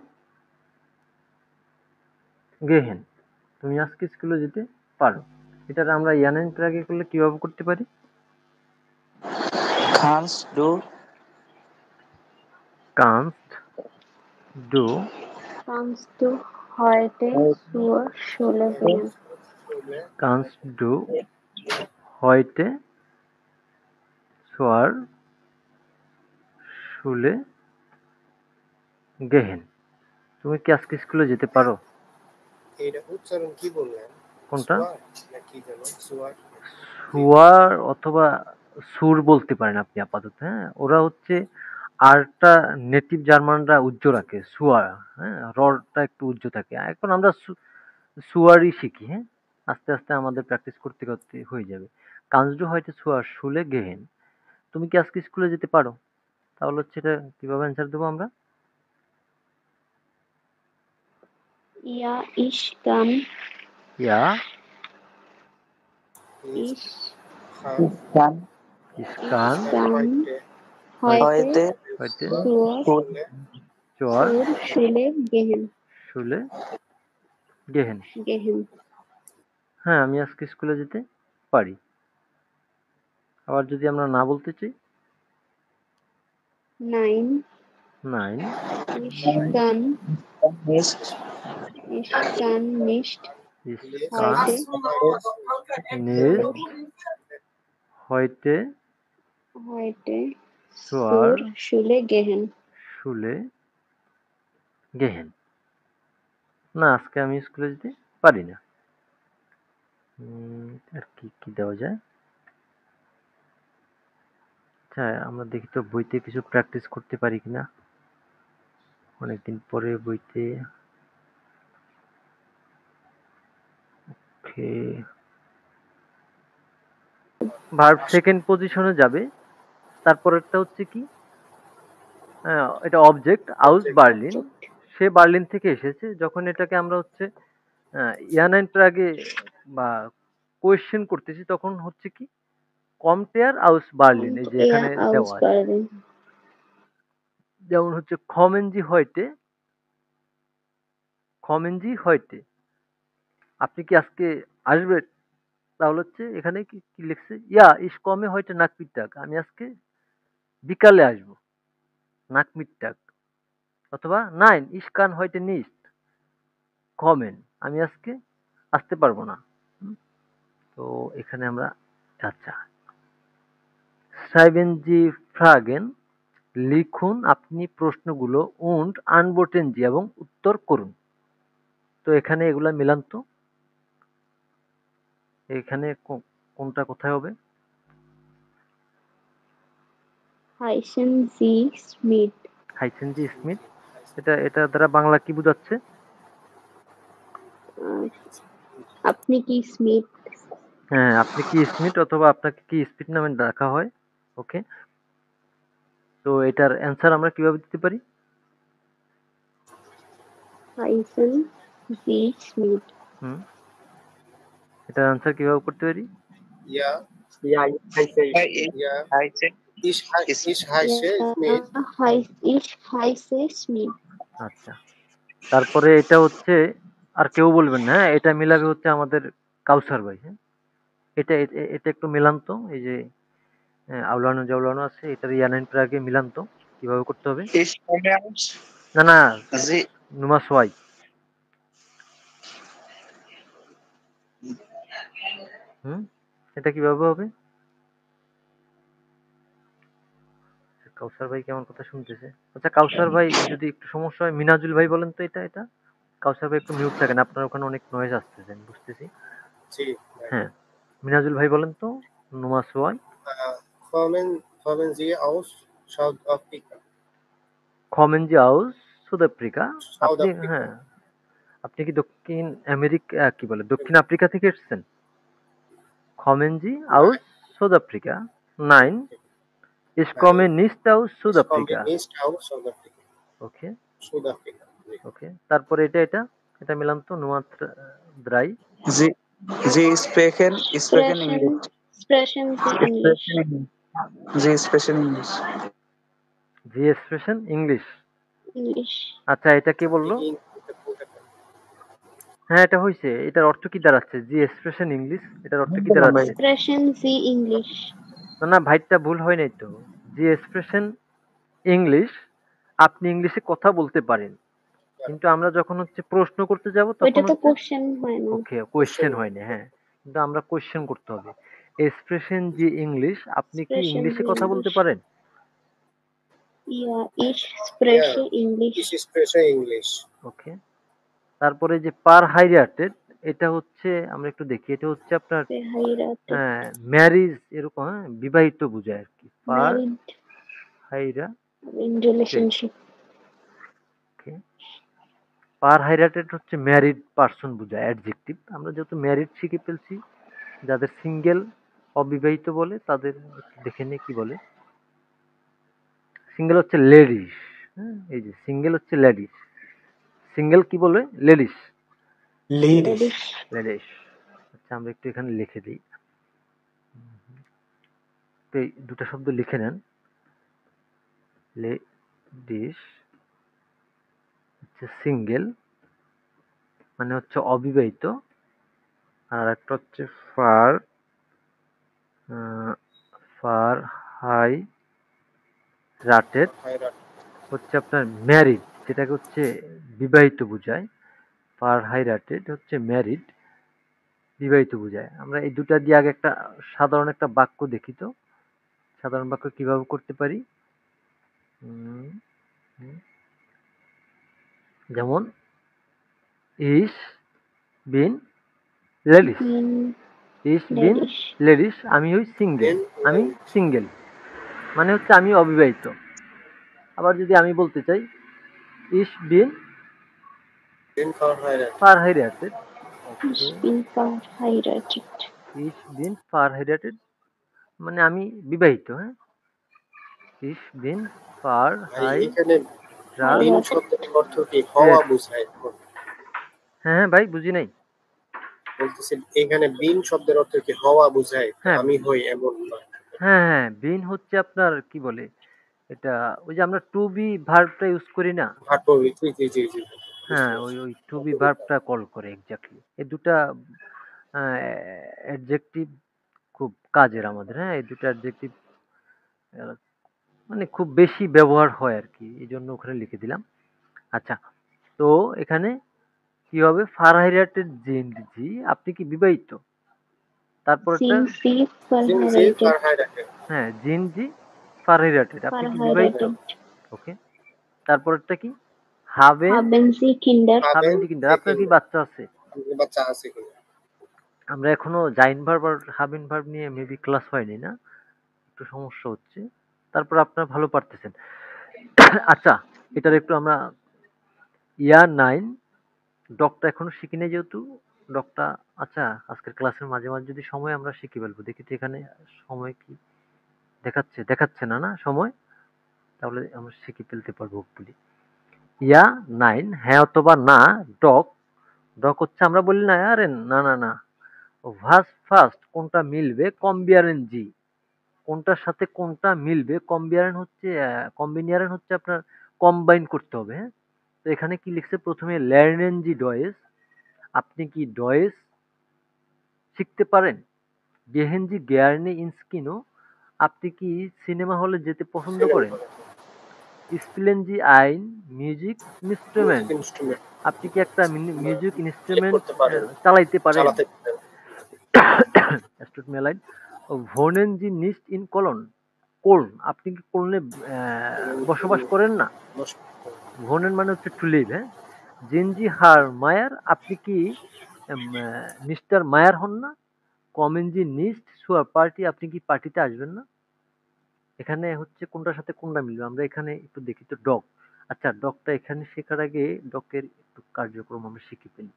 gehen তুমি আজকে স্কুলে যেতে পারো এটার আমরা ইয়ানেন প্রাগে করলে কিভাবে করতে পারি kannst du kannst du Kannst du heute zur Schule gehen? kannst du heute zur Schule gehen তুমি কি আজকে স্কুলে যেতে পারো এটা উচ্চারণ কি বললেন কোনটা সুয়ার নাকি যেন সুয়ার সুয়ার অথবা সুর বলতে পারেন আপনি আপাতত হ্যাঁ ওরা হচ্ছে আরটা নেটিভ জার্মানরা উজ্জ্ব রাখে সুয়ার হ্যাঁ রটা একটু উজ্জ্ব থাকে এখন আমরা সুয়ারই শিখি হ্যাঁ আস্তে আস্তে আমাদের প্র্যাকটিস করতে করতে হয়ে যাবে কাঞ্জু হয়তো সুয়ার শুলে গেহেন তুমি কি আজকে স্কুলে যেতে পারো তাহলে হচ্ছে এটা কিভাবে অ্যান্সার দেবো আমরা Ja, ich kann. ইয়া Ich Ich kann kann ইসকান kann heute heute হয়তো zur চর Schule gehen. শুলে গেহেন Gehen. হ্যাঁ আমি আজকে স্কুলে যেতে পারি আবার যদি আমরা না বলতে চাই Nein, nine ich kann. nicht Ich kann nicht ইসকান heute নিস heute zur Schule gehen. শুলে গেহেন না আজকে আমি স্কুলে যেতে পারি না আর কি কি দেওয়া যায় আচ্ছা আমরা দেখি তো বইতে কিছু প্র্যাকটিস করতে পারি কিনা অনেকদিন পরে বইতে ওকে ভার্ব সেকেন্ড পজিশনে যাবে তারপরেরটা হচ্ছে কি এটা অবজেক্ট আউস বার্লিন সে বার্লিন থেকে এসেছে যখন এটাকে আমরা হচ্ছে ইয়ানাইনটার আগে বা কোয়েশ্চেন করতেছি তখন হচ্ছে কি কম্পেয়ার আউস বার্লিন এই যে এখানে Er দেওয়া আছে Ausberlin. যেমন হচ্ছে খমেনজি হয়তে আপনি কি আজকে আসবেন তাহলে হচ্ছে এখানে কি কি লিখছে ইয়া ইস কমে হয়তো নাকপিটাক আমি আজকে বিকালে আসবো নাকমিটটাক অথবা নাইন ইস কান হয়তো নিস্ট কমেন আমি আজকে আসতে পারবো না তো এখানে আমরা আচ্ছা schreiben Sie Fragen লিখুন আপনি প্রশ্নগুলো und antworten Sie এবং উত্তর করুন তো এখানে এগুলা মিলান তো এখানে কোনটা কোথায় হবে Heißen Sie Smith? হাইসেন জি স্মিথ এটা দ্বারা বাংলা কি বোঝাচ্ছে আহ, আপনি কি স্মিথ? হ্যাঁ আপনি কি স্মিথ অথবা আপনাকে কি স্মিথ নামে ডাকা হয় ওকে তো এটার অ্যান্সার আমরা কিভাবে দিতে পারি Heißen Sie Smith? হুম এটার অ্যান্সার কিভাবে করতে পারি ja ja ja heiße ich heiße Smith Ich heiße Smith. আচ্ছা তারপরে এটা হচ্ছে আর কেউ বলবেন না হ্যাঁ এটা মিলাবে হচ্ছে আমাদের কাউসার ভাই হ্যাঁ এটা একটু মিলান তো এই যে আউলানো জাউলানো আছে এটার ইয়ানাইন প্রাগে মিলান তো কিভাবে করতে হবে ich komme aus না না sie নুমা সোয়াই হুম এটা কিভাবে হবে কাউসার ভাই কেমন কথা শুনতেছে আচ্ছা কাউসার ভাই যদি একটু সমস্যা হয় মিনাজুল ভাই বলেন তো এটা কাউসার ভাই একটু মিউট থাকেন আপনার ওখানে অনেক নয়েজ আসতেছে আমি বুঝতেছি জি ভাই হ্যাঁ মিনাজুল ভাই বলেন তো Nummer 2. Kommen Sie aus Südafrika? Kommen Sie aus Südafrika? South আপনি আফ্রিকা। হ্যাঁ, আপনি কি দক্ষিণ আমেরিকা কি বলে দক্ষিণ আফ্রিকা থেকে এসেছেন? Kommen Sie aus Südafrika? Nein, ich komme nicht aus Ich komme Südafrika. nicht aus Südafrika. ওকে, সুদাফ্রিকা। ওকে। তারপরে এটা মিলান তো Nummer 3. Sie, Sie sprechen Sprechen, English. sprechen Sie English. Sie sprechen English. Sie sprechen English. English. আচ্ছা, এটা কে বললো? এটা বলতে পারেন। হ্যাঁ, এটা হইছে। এটার অর্থ কি দাঁড়াচ্ছে? জি এক্সপ্রেশন ইংলিশ, এটার অর্থ কি দাঁড়াচ্ছে? Sprechen Sie English. না, না ভাইটা ভুল হয় নাই তো। জি এক্সপ্রেশন ইংলিশ, আপনি ইংলিশে কথা বলতে পারেন। কিন্তু আমরা যখন হচ্ছে প্রশ্ন করতে যাব ওইটা তখন তো হচ্ছে কোশ্চেন হয় না। ওকে, কোয়েশ্চেন হয় না, হ্যাঁ। কিন্তু আমরা কোয়েশ্চেন করতে হবে। এক্সপ্রেশন জি ইংলিশ, আপনি কি Sprechen ইংলিশে Sie কথা বলতে English. পারেন? Ja, ich spreche English. Ich spreche English. ওকে। তারপরে যে পার হাইরাটেড, এটা হচ্ছে আমরা একটু দেখি, এটা হচ্ছে আপনার Verheiratet. ম্যারিজ এরকম, হ্যাঁ, বিবাহিত বোঝায় আর কি। পার Married. হাইরা In relationship. ওকে। পার হাইরাটেড হচ্ছে ম্যারিড পারসন বোঝায়, অ্যাডজেক্টিভ। আমরা যেহেতু ম্যারিড শিখে ফেলছি, যাদের সিঙ্গেল অবিবাহিত বলে তাদের দেখে নিয়ে কি বলে। সিঙ্গেল হচ্ছে লেডিস, হ্যাঁ, এই যে সিঙ্গেল হচ্ছে লেডিস। সিঙ্গেল কি বলে? লেডিস। Ladies. লেডিস। আচ্ছা, আমরা একটু এখানে লিখে দিই। তো এই দুটো শব্দ লিখে নেন। লেডিস হচ্ছে সিঙ্গেল, মানে হচ্ছে অবিবাহিত। আর একটা হচ্ছে ফার ফার হাই রাটেড হচ্ছে আপনার ম্যারিড, যেটাকে হচ্ছে বিবাহিত বোঝায়। ফার হাই রাটেড হচ্ছে ম্যারিড, বিবাহিত বোঝায়। আমরা এই দুটা দিয়ে আগে একটা সাধারণ একটা বাক্য দেখি তো। সাধারণ বাক্য কিভাবে করতে পারি? যেমন ইস বিন লেডিস, ইস বিন Ladies. লেডিস, আমি হই সিঙ্গেল, আমি সিঙ্গেল মানে হচ্ছে আমি অবিবাহিত। আবার যদি আমি বলতে চাই ইস বিন ফারহাইরাটেড, Ich bin verheiratet. ইস বিন ফারহাইরাটেড মানে আমি বিবাহিত, হ্যাঁ। ইস বিন ভাই এখানে ফারহাইরাটেড, বিন শব্দের অর্থ কি? হওয়া বোঝায়। হ্যাঁ হ্যাঁ ভাই, বুঝি নাই। বলতেছি এখানে বিন শব্দের অর্থ কি? হওয়া বোঝায়, হ্যাঁ। আমি হই এমন না। হ্যাঁ হ্যাঁ, বিন হচ্ছে আপনার কি বলে এটা, ওই যে আমরা টু বি ভার্বটা ইউজ করি না, ভাটবি, জি জি জি জি। হ্যাঁ, ওই টু বি ভার্বটা কল করে এক্স্যাক্টলি। এই দুটা অ্যাডজেক্টিভ খুব কাজের আমাদের, হ্যাঁ। এই দুটো অ্যাডজেক্টিভ মানে খুব বেশি ব্যবহার হয় আর কি, এই জন্য ওখানে লিখে দিলাম। আচ্ছা, তো এখানে কি হবে? ফারহাইরাটেড জি, আপনি কি বিবাহিত? তারপরটা Sind Sie জিনজি verheiratet? ফারহাইরাটেড। হ্যাঁ, জি ফারহাইরাটেড, আপনি কি বিবাহিত? Verheiratet. ওকে। তারপরটা কি? হাবেন Haben Sie Kinder? হাবেন জি কিন্ডার, আপনার কি বাচ্চা আছে? বাচ্চা আছে কিনা? আমরা এখনো জাইন ভার্ব আর হাবেন ভার্ব নিয়ে মেবি ক্লাস হয়নি না, একটু সমস্যা হচ্ছে। তারপর আপনারা ভালো পারতেছেন। আচ্ছা, এটার একটু আমরা ইয়ার 9 ডকটা এখনো শিখি নাই যেহেতু ডকটা। আচ্ছা, আজকের ক্লাসের মাঝে মাঝে যদি সময় আমরা শিখে ফেলবো। দেখি তো এখানে সময় কি দেখাচ্ছে না সময়, তাহলে আমরা শিখে ফেলতে পারবো হোপফুলি। ইয়া 9 হ্যাঁ অথবা না, ডক। ডক হচ্ছে আমরা বলি না আরে না ভার্স ফার্স্ট কোনটা মিলবে, কম্বিয়ারেন জি, কোনটার সাথে কোনটা মিলবে। কম্বিনিয়ারেন হচ্ছে আপনার কম্বাইন করতে হবে, হ্যাঁ। তো এখানে কি লিখছে? প্রথমে লের্নেন জি ডয়েস, আপনি কি ডয়েস শিখতে পারেন? গেহেন জি গেয়ারনে ইনস্কিনো, আপনি কি সিনেমা হলে যেতে পছন্দ করেন? স্পিলেন জি আইন মিউজিক ইনস্ট্রুমেন্ট, আপনি কি একটা মিউজিক ইনস্ট্রুমেন্ট চালাইতে পারেন? মেলাইন ভোনেন জি নিস্ট ইন কলন, কোলন, আপনি কি কোলনে বসবাস করেন না? ভোনেন মানে হচ্ছে টু লিভ, হ্যাঁ। জেনজি হার মায়ার, আপনি কি মিস্টার মায়ার হন না? কমেন জি নিস্ট সুয়ার পার্টি, আপনি কি পার্টিতে আসবেন না? এখানে হচ্ছে কোনটার সাথে কোনটা মিলবে আমরা এখানে একটু দেখি তো ডগ। আচ্ছা ডগটা এখানে শেখার আগে ডগের একটু কার্যক্রম আমরা শিখে ফেলি।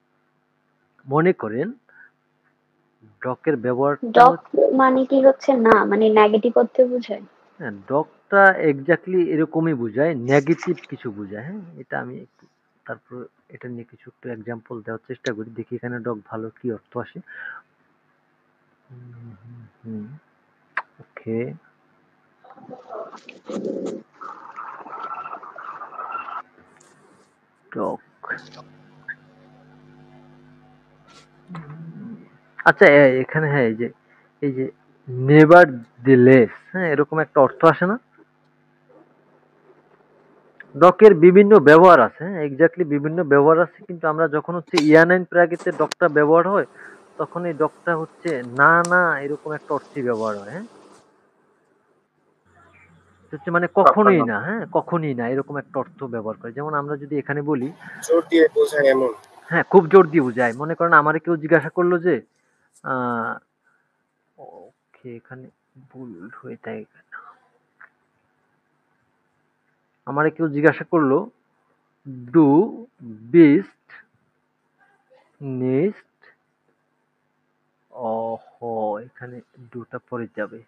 মনে করেন ডগের ব্যবহারটা ডগ হচ্ছে, মানে কি হচ্ছে না, মানে নেগেটিভ অর্থে বোঝায়? হ্যাঁ ডগটা এক্স্যাক্টলি এরকমই বোঝায়, নেগেটিভ কিছু বোঝায়। হ্যাঁ এটা আমি একটু তারপর এটা নিয়ে কিছু একটু এক্সাম্পল দেওয়ার চেষ্টা করি, দেখি এখানে ডগ ভালো কি অর্থ আসে। ওকে, ডগ। আচ্ছা এখানে হ্যাঁ এই যে নেভার দিলেস, হ্যাঁ এরকম একটা অর্থ আসে না? ডকের বিভিন্ন ব্যবহার আছে, হ্যাঁ এক্স্যাক্টলি বিভিন্ন ব্যবহার আছে, কিন্তু আমরা যখন হচ্ছে ইয়ানাইন প্রাগেতে ডকটা ব্যবহার হয় তখন এই ডকটা হচ্ছে না না এরকম একটা অর্থে ব্যবহার হয়। হ্যাঁ এটা হচ্ছে মানে কখনোই কখনো। না, হ্যাঁ কখনোই না এরকম একটা অর্থ ব্যবহার করে। যেমন আমরা যদি এখানে বলি, জোর দিয়ে বোঝায় এমন। হ্যাঁ খুব জোর দিয়ে বোঝায়। মনে করেন আমারে কেউ জিজ্ঞাসা করলো যে আহ ওকে এখানে ভুল হয়ে যায়, আমারে কেউ জিজ্ঞাসা করলো ডু বিস্ট নেক্সট, ওহো এখানে দুটা পরে যাবে,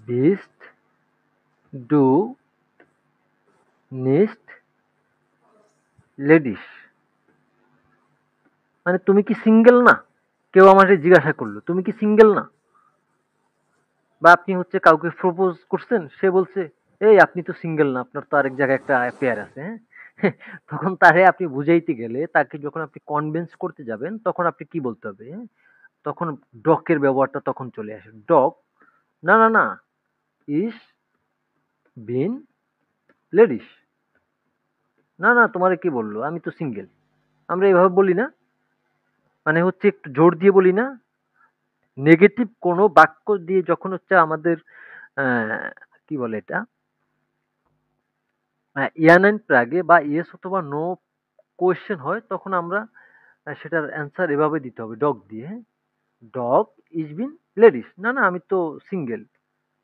বিস্ট ডু নেক্সট লেডিস, মানে তুমি কি সিঙ্গেল না? কেউ আমাকে জিজ্ঞাসা করলো তুমি কি সিঙ্গেল না, বা আপনি হচ্ছে কাউকে প্রপোজ করছেন, সে বলছে এই আপনি তো সিঙ্গেল না, আপনার তো আরেক জায়গায় একটা অ্যাফেয়ার আছে। হ্যাঁ তখন তারে আপনি বুঝাইতে গেলে, তাকে যখন আপনি কনভিন্স করতে যাবেন তখন আপনি কি বলতে হবে? হ্যাঁ? তখন ডকের ব্যবহারটা তখন চলে আসে। ডক না না না ইস বিন লেডিস, না না তোমারে কি বললো, আমি তো সিঙ্গেল। আমরা এভাবে বলি না, মানে হচ্ছে একটু জোর দিয়ে বলি না। নেগেটিভ কোনো বাক্য দিয়ে যখন হচ্ছে আমাদের কি বলে এটা, ইয়ান এন্ড প্রাগে বা ইয়েস অথবা নো কোয়েশ্চেন হয়, তখন আমরা সেটার অ্যান্সার এভাবে দিতে হবে ডগ দিয়ে। ডগ ইজ বিন লেডিস, না না আমি তো সিঙ্গেল।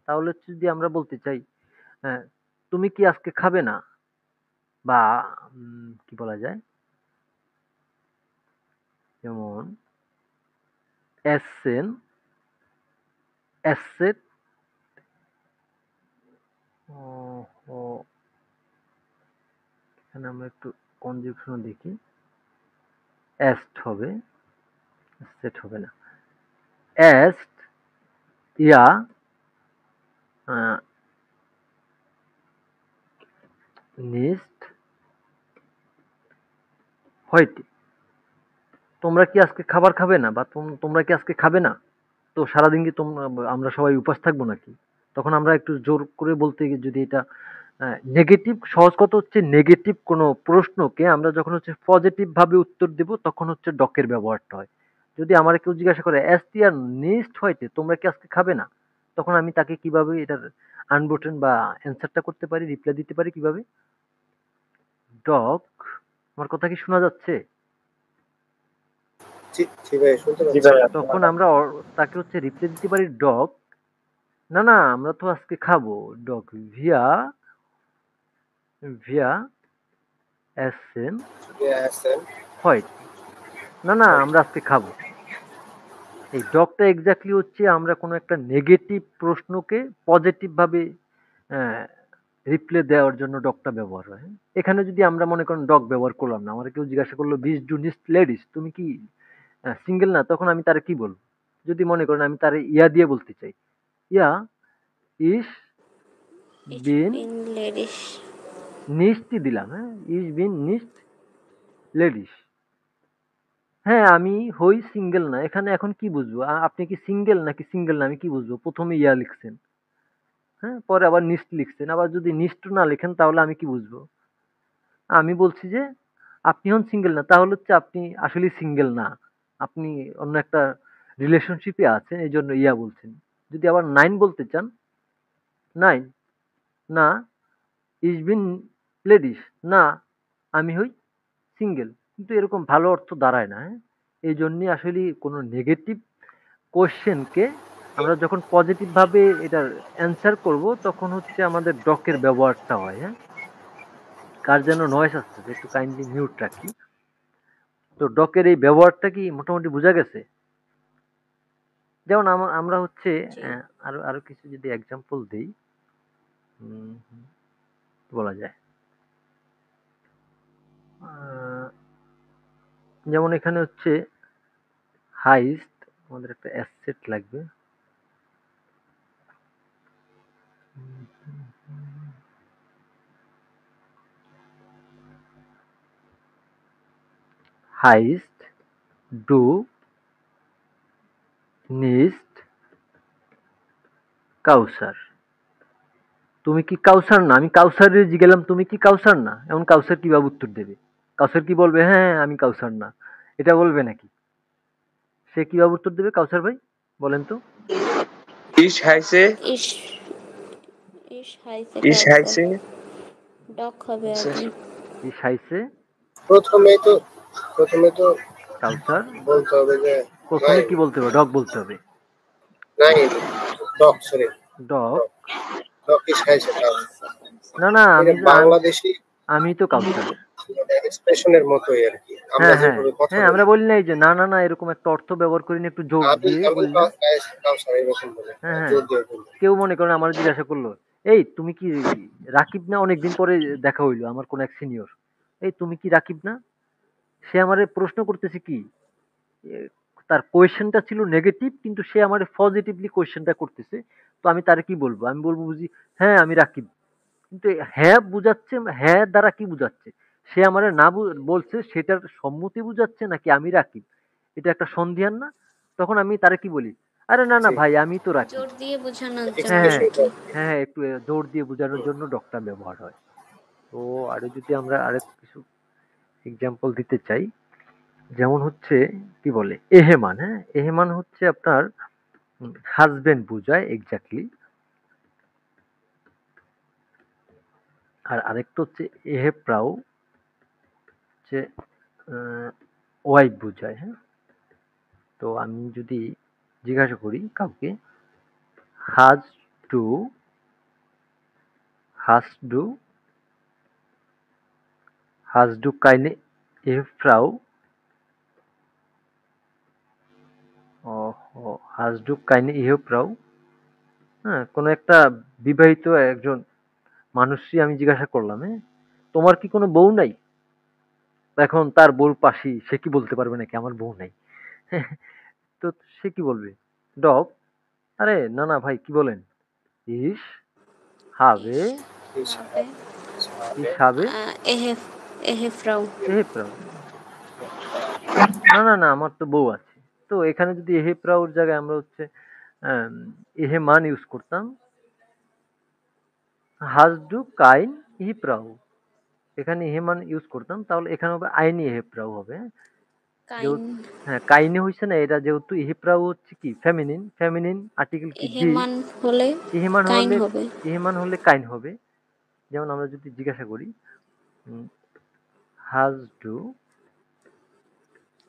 তাহলে হচ্ছে যদি আমরা বলতে চাই আহ, তুমি কি আজকে খাবে না, বা কি বলা যায়, যেমন এসেন এসেট, এখানে আমরা একটু কনজাংশন দেখি, এস্ট হবে, সেট হবে না, এস্ট ইয়া নিস্ট হয়টি, তোমরা কি আজকে খাবার খাবে না, বা তোমরা কি আজকে খাবে না, তো সারাদিন কি তোমরা আমরা সবাই উপাস থাকবো নাকি? তখন আমরা একটু জোর করে বলতে গিয়ে যদি এটা নেগেটিভ, সহজ কথা হচ্ছে নেগেটিভ কোনো প্রশ্নকে আমরা যখন হচ্ছে পজিটিভ ভাবে উত্তর দেব তখন হচ্ছে ডকের ব্যবহারটা হয়। যদি আমার কেউ জিজ্ঞাসা করে অ্যাজ টিয়ার নেক্সট হইতে তোমরা কি আজকে খাবে না, তখন আমি তাকে কিভাবে এটার আনবোটেন বা অ্যান্সারটা করতে পারি, রিপ্লাই দিতে পারি কিভাবে? ডগ, আমার কথা কি শোনা যাচ্ছে? জি জি ভাই শুনতে জি পাচ্ছি। ভাই তখন আমরা তাকে হচ্ছে রিপ্লাই দিতে পারি ডগ, না না আমরা তো আজকে খাবো, ডগ ভিয়া ভিয়া এসেন আছেন। হোয়াইট, না না আমরা আজকে খাবো। এই ডগটা এক্স্যাক্টলি হচ্ছে আমরা কোনো একটা নেগেটিভ প্রশ্নকে পজিটিভ ভাবে রিপ্লে দেওয়ার জন্য ডগটা ব্যবহার হয়। এখানে যদি আমরা মনে করেন ডগ ব্যবহার করলাম না, আমার কেউ জিজ্ঞাসা করলো বিশ ডু নিস্ট লেডিস, তুমি কি সিঙ্গেল না, তখন আমি তারে কি বলবো? যদি মনে করেন আমি তারে ইয়া দিয়ে বলতে চাই, ইয়া ইস Ich বিন bin ledig. নিস্টই দিলাম, হ্যাঁ ইস বিন নিস্ট লেডিস, হ্যাঁ আমি হই সিঙ্গেল না। এখানে এখন কি বুঝবো, আপনি কি সিঙ্গেল নাকি সিঙ্গেল না আমি কি বুঝবো? প্রথমে ইয়া লিখছেন, হ্যাঁ পরে আবার নিস্ট লিখছেন, আবার যদি নিস্ট না লিখেন তাহলে আমি কি বুঝবো? আমি বলছি যে আপনি হন সিঙ্গেল না, তাহলে হচ্ছে আপনি আসলে সিঙ্গেল না, আপনি অন্য একটা রিলেশনশিপে আছেন, এই জন্য ইয়া বলছেন। যদি আবার নাইন বলতে চান, নাইন না ইজ বিন লেডিস, না আমি হই সিঙ্গেল, কিন্তু এরকম ভালো অর্থ দাঁড়ায় না। হ্যাঁ এই জন্যই আসলে কোনো নেগেটিভ কোয়েশ্চেনকে আমরা যখন পজিটিভ ভাবে এটার অ্যান্সার করব তখন হচ্ছে আমাদের ডকের ব্যবহারটা হয়। হ্যাঁ, কার যেন নয়েস আসতেছে, একটু কাইন্ডলি মিউট রাখি। তো ডকের এই ব্যবহারটা কি মোটামুটি বোঝা গেছে? যেমন আমরা হচ্ছে জি আরো আরো কিছু যদি এক্সাম্পল দিই, উম, বলা যায় আহ, যেমন এখানে হচ্ছে হাইস্ট, আমাদের একটা অ্যাসেট লাগবে। হাইস্ট ডু নিস্ট কাউসার। তুমি কি কাউসার না? আমি কাউসারের জিগেলাম তুমি কি কাউসার না? এমন কাউসার কিভাবে উত্তর দেবে? কাউসার কি বলবে হ্যাঁ আমি কাউসার না? এটা বলবে নাকি? সে কিভাবে উত্তর দেবে কাউসার ভাই? বলেন তো। ইস হাইসে ইস ইস হাইছে ইস কাউসার হাইসে ডক হবে আগে ই সাইসে প্রথমেই তো প্রথমে তো কাউসার। বলতে হবে যে প্রথমে নাইন কি বলতে হবে? ডগ বলতে হবে। নাইন ডগ সরি ডগ। ডগ ডগ ইস খাইছে কাজ না না, এটা বাংলাদেশি আমি তো কাউসার। এক্সপ্রেশনের মতোই আর কি আমরা হ্যাঁ হ্যাঁ যেভাবে কথা হ্যাঁ, আমরা বলি বলি নাই যে না না না, এরকম একটা অর্থ ব্যবহার করি না, একটু জোর আমি দিয়ে আমি বলি না। কাউসার এরকম বলে হ্যাঁ হ্যাঁ, জোর দিয়ে বলি কেউ মনে করেন আমার জিজ্ঞাসা করলো, এই তুমি কি রাকিব না? অনেকদিন পরে দেখা হইলো, আমার কোন এক সিনিয়র, এই তুমি কি রাকিব না? সে আমারে প্রশ্ন করতেছে কি, এ, তার কোয়েশ্চেনটা ছিল নেগেটিভ কিন্তু সে আমারে পজিটিভলি কোয়েশ্চেনটা করতেছে। তো আমি তারে কি বলবো? আমি বলবো বুঝি হ্যাঁ আমি রাকিব। কিন্তু হ্যাঁ বুঝাচ্ছে, হ্যাঁ দ্বারা কি বুঝাচ্ছে? সে আমারে না বলছে সেটার সম্মতি বুঝাচ্ছে নাকি আমি রাকিব? এটা একটা সন্ধিহান না? তখন আমি তারে কি বলি, আরে না না জি ভাই আমি তো রাকিব। জোর দিয়ে বোঝানোর জন্য হ্যাঁ এক্সপ্রেশন আর কি হ্যাঁ, একটু জোর দিয়ে বোঝানোর জন্য ডগটা ব্যবহার হয়। তো আরো যদি আমরা আরেক কিছু এক্সাম্পল দিতে চাই, যেমন হচ্ছে কি বলে এহেমান। হ্যাঁ, এহেমান হচ্ছে আপনার হাজবেন্ড বোঝায় এক্স্যাক্টলি। আর আরেকটা হচ্ছে এহেপ্রাও, হচ্ছে ওয়াইফ বোঝায়। হ্যাঁ, তো আমি যদি জিজ্ঞাসা করি কাউকে, হাজ টু হাজ ডু হাজ ডু কাইনে এহেপ্রাও হাজ ডু কাইনে ইহেপ্রাও। হ্যাঁ, কোনো একটা বিবাহিত একজন মানুষই আমি জিজ্ঞাসা করলাম, হ্যাঁ তোমার কি কোনো বউ নাই? এখন তার বউর পাশি, সে কি বলতে পারবে নাকি আমার বউ নাই? তো সে কি বলবে? ডগ। আরে না না ভাই কি বলেন? ইস ইস হাবে হবে ইস হাবে এহে এহে ফ্রাউ এহেপ্রাও। না না না, আমার তো বউ আছে। তো এখানে যদি এহেপ্রাউর জায়গায় আমরা হচ্ছে আম, এহেমান ইউজ করতাম, হাজডু কাইন ইহিপ্রাউ, এখানে ইহেমান ইউজ করতাম, তাহলে এখানে হবে আইনি এহেপ্রাউ হবে। কাইন যেহেতু হ্যাঁ কাইনে হইছে না, এটা যেহেতু ইহিপ্রাউ হচ্ছে কি ফেমিনিন, ফেমিনিন আর্টিকেল কি দি। এহেমান হলে ইহেমান কাইন হলে হবে ইহেমান হলে কাইন হবে। যেমন আমরা যদি জিজ্ঞাসা করি হাজ ডু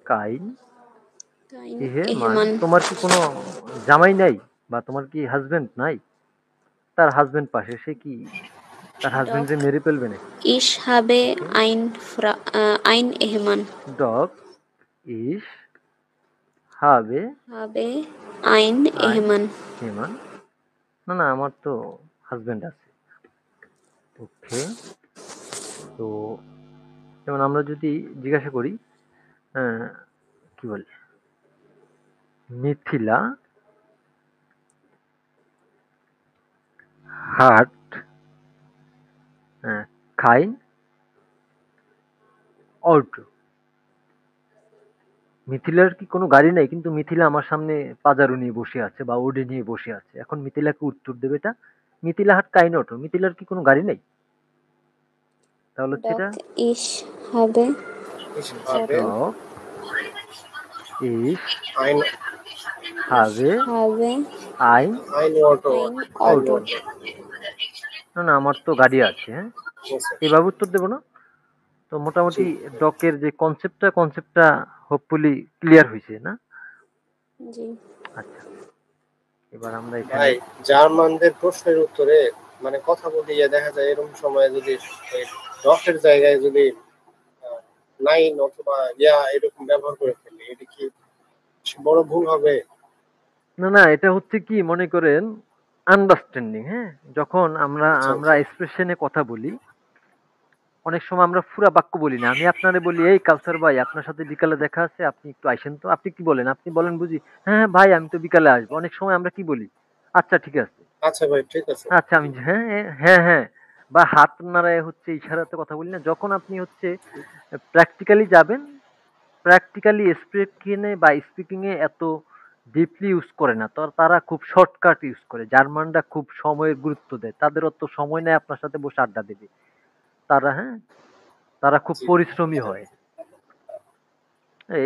কাইন কাইন ইহেমান, এহেমান তোমার কি কোনো জামাই নাই বা তোমার কি হাজবেন্ড নাই? তার হাজবেন্ড পাশে, সে কি তার ডগ হাজবেন্ডে মেরে ফেলবে নাকি? ইস হবে ওকে, আইন এহেমান ডগ ইস হবে হবে আইন আই এহেমান হেমান। না না, আমার তো হাজবেন্ড আছে। ওকে, তো যেমন আমরা যদি জিজ্ঞাসা করি আহ, কি বলে মিথিলা হার্ট খাইন অল্টো। মিথিলার কি কোনো গাড়ি নাই কিন্তু মিথিলা আমার সামনে পাজারো নিয়ে বসে আছে বা ওডি নিয়ে বসে আছে, এখন মিথিলাকে উত্তর দেবে এটা মিথিলা হাট কাইন অটো, মিথিলার কি কোনো গাড়ি নেই? তাহলে হচ্ছে ডগ এটা ইস হবে ইস হবে অটো ডগ ইস আইন হবে হবে আইন আইন অটো আইন আইন অটো অটো না না, আমার তো গাড়ি আছে। হ্যাঁ, এভাবে উত্তর দেবো না? তো জি মোটামুটি ডকের যে কনসেপ্টটা হোপফুলি ক্লিয়ার হয়েছে না? জি। আচ্ছা, এবার আমরা এখানে ভাই, জার্মানদের প্রশ্নের উত্তরে মানে কথা বলতে গিয়ে দেখা যায় এরকম সময় যদি ডটের জায়গায় যদি নাইন অথবা এরকম ব্যবহার করে ফেলি, এটা কি বড় ভুল হবে? না এটা হচ্ছে কি মনে করেন আন্ডারস্ট্যান্ডিং, হ্যাঁ? যখন আমরা আচ্ছা আমরা আচ্ছা এক্সপ্রেশনে কথা বলি, অনেক সময় আমরা পুরা বাক্য বলি না। আমি আপনারে বলি, এই কাউসার ভাই আপনার সাথে বিকালে দেখা আছে, আপনি একটু আইসেন তো। আপনি কি বলেন? আপনি বলেন বুঝি, হ্যাঁ ভাই আমি তো বিকালে আসবো। অনেক সময় আমরা কি বলি, আচ্ছা ঠিক আছে। আচ্ছা ভাই, ঠিক আছে। আচ্ছা আমি হ্যাঁ হ্যাঁ হ্যাঁ, বা হাত নাড়ায় হচ্ছে ইশারাতে কথা বলি না। যখন আপনি হচ্ছে প্র্যাকটিক্যালি যাবেন, প্র্যাকটিক্যালি স্পিকিংয়ে বা স্পিকিং এ এত ডিপলি ইউজ করে না। তো তারা খুব শর্টকাট ইউজ করে। জার্মানরা খুব সময়ের গুরুত্ব দেয়। তাদের অত সময় নেই আপনার সাথে বসে আড্ডা দেবে। তারা হ্যাঁ, তারা খুব জি পরিশ্রমী হয়।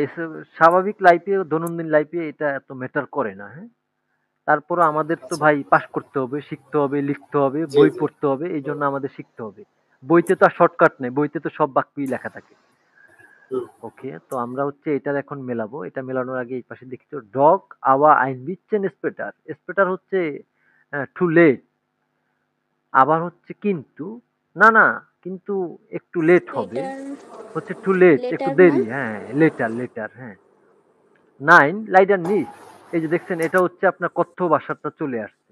এসব স্বাভাবিক লাইফে, দৈনন্দিন লাইফে এটা এত ম্যাটার করে না, হ্যাঁ? তারপরও আমাদের তো আচ্ছা ভাই পাস করতে হবে, শিখতে হবে, লিখতে হবে, জি বই জি পড়তে হবে। এই জন্য আমাদের শিখতে হবে। বইতে তো আর শর্টকাট নেই। বইতে তো সব বাক্যই লেখা থাকে। হুম ওকে, তো আমরা হচ্ছে এটার এখন মেলাবো। এটা মেলানোর আগে এই পাশে দেখি তো ডগ আওয়া আইন বিচ্ছেন স্পেটার। স্পেটার হচ্ছে টু লেট। আবার হচ্ছে কিন্তু, না কিন্তু একটু লেট হবে। লেটার হচ্ছে টু লেট, একটু লেটার না? দেরি, হ্যাঁ লেটার হ্যাঁ। নাইন লাইডার নিস। এই যে দেখছেন, এটা হচ্ছে আপনার কথ্য ভাষাটা চলে আসছে।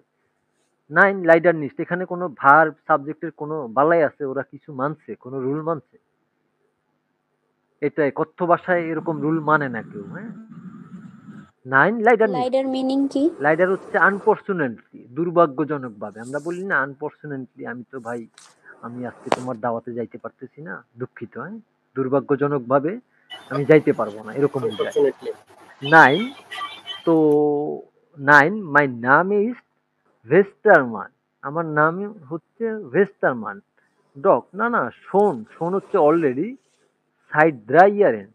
নাইন লাইডার নিস, এখানে কোনো ভার্ব সাবজেক্টের কোনো বালাই আছে? ওরা কিছু মানছে, কোনো রুল মানছে? এটাই কথ্য ভাষায় এরকম রুল মানে না কেউ, হ্যাঁ? নাইন লাইডার নিস। লাইডার মিনিং কি? লাইডার হচ্ছে আনফরচুনেটলি, দুর্ভাগ্যজনক ভাবে। আমরা বলি না আনফরচুনেটলি, আমি তো ভাই আমি আজকে তোমার দাওয়াতে যাইতে পারতেছি না, দুঃখিত, হ্যাঁ? দুর্ভাগ্যজনক ভাবে আমি যাইতে পারবো না, এরকম বুঝায়। আনফরচুনেটলি। নাইন, তো নাইন মাই নাম ইজ ভেস্টারমান। আমার নাম হচ্ছে ভেস্টারমান। ডগ, না শোন হচ্ছে অলরেডি সাইড দ্রাইয়ারেন।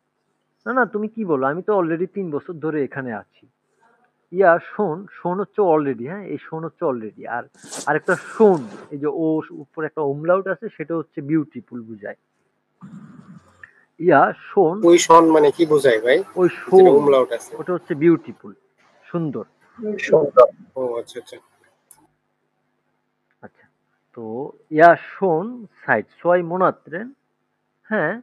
না তুমি কি বলো? আমি তো অলরেডি 3 বছর ধরে এখানে আছি। শোন হচ্ছে অলরেডি, হ্যাঁ? এই শোন হচ্ছে অলরেডি। আর আরেকটা শোন, এই যে ও উপরে একটা umlaut আছে, সেটা হচ্ছে বিউটিফুল বুঝায়। ইয়া শোন, ওই শন মানে কি বোঝায় ভাই? ওই যেটা শোন, উমলাউট আছে। ওটা হচ্ছে বিউটিফুল, সুন্দর। সুন্দর। ও আচ্ছা আচ্ছা। আচ্ছা, তো ইয়া শোন সাইড ছয় মোনাত্রেন, হ্যাঁ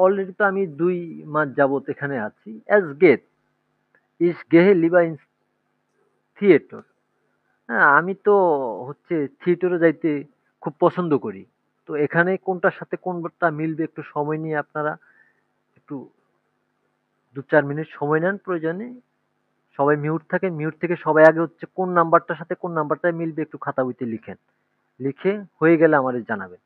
অলরেডি তো আমি 2 মাস যাবত এখানে আছি। এস গেট ইস গেহে লিবা ইন থিয়েটার। হ্যাঁ, আমি তো হচ্ছে থিয়েটারে যাইতে খুব পছন্দ করি। তো এখানে কোনটার সাথে কোনটা মিলবে একটু সময় নিয়ে আপনারা একটু 2-4 মিনিট সময় নেন প্রয়োজনে। সবাই মিউট থাকেন। মিউট থেকে সবাই আগে হচ্ছে কোন নাম্বারটার সাথে কোন নাম্বারটা মিলবে একটু খাতা বইতে লিখেন। লিখে হয়ে গেলে আমাদের জানাবেন।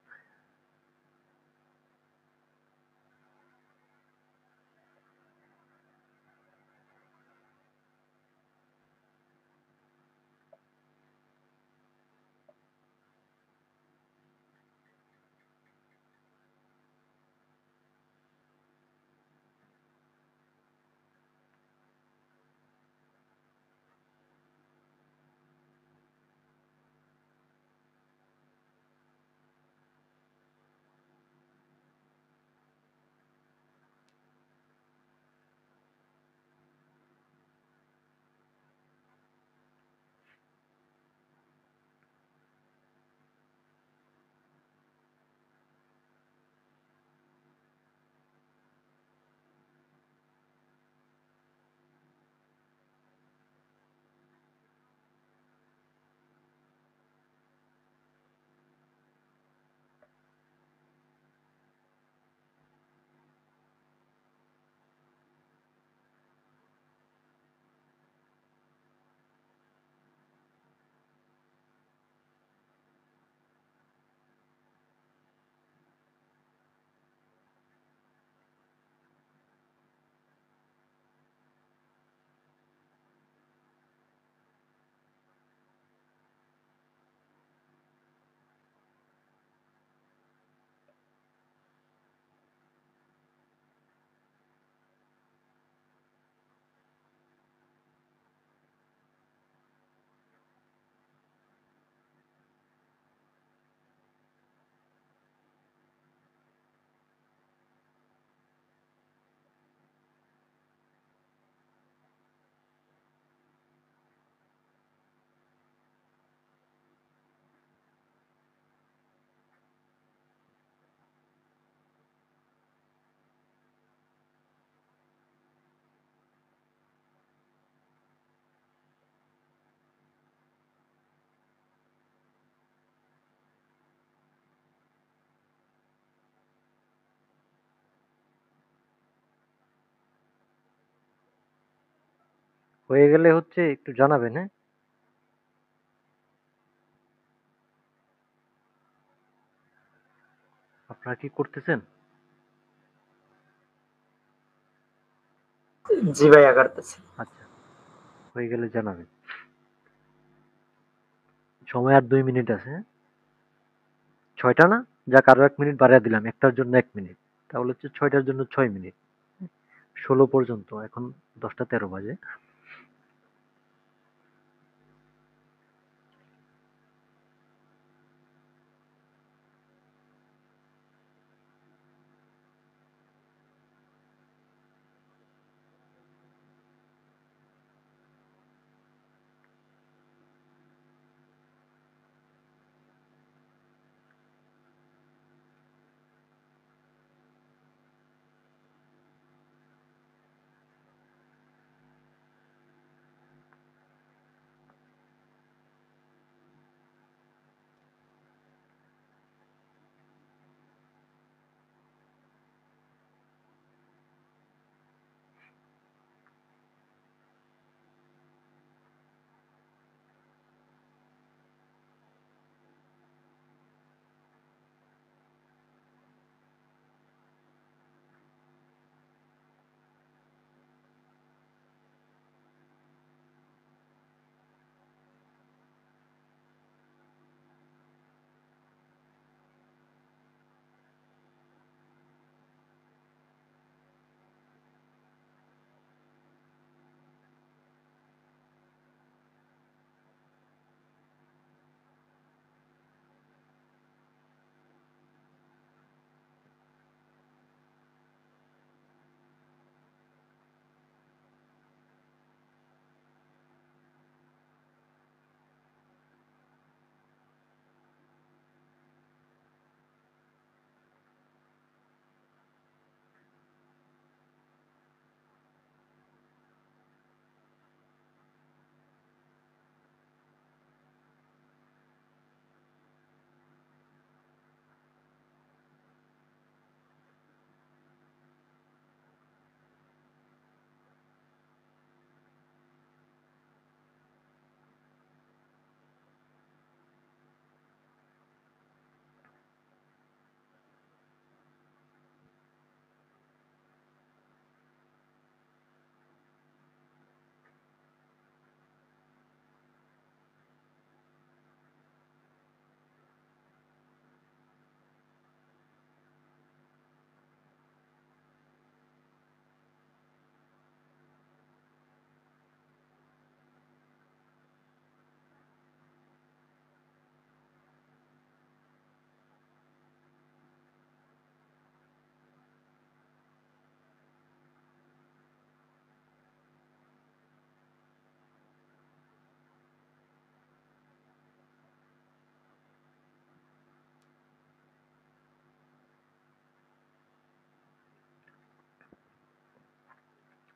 হয়ে গেলে হচ্ছে একটু জানাবেন, হ্যাঁ? আপনারা কি করতেছেন? জি ভাইয়া করতেছি। আচ্ছা, হয়ে গেলে জানাবেন। সময় আর 2 মিনিট আছে, হ্যাঁ? 6টা না? যাক আরো 1 মিনিট বাড়ায় দিলাম। একটার জন্য 1 মিনিট। তাহলে হচ্ছে 6টার জন্য 6 মিনিট। 16 পর্যন্ত। এখন 10টা 13 বাজে।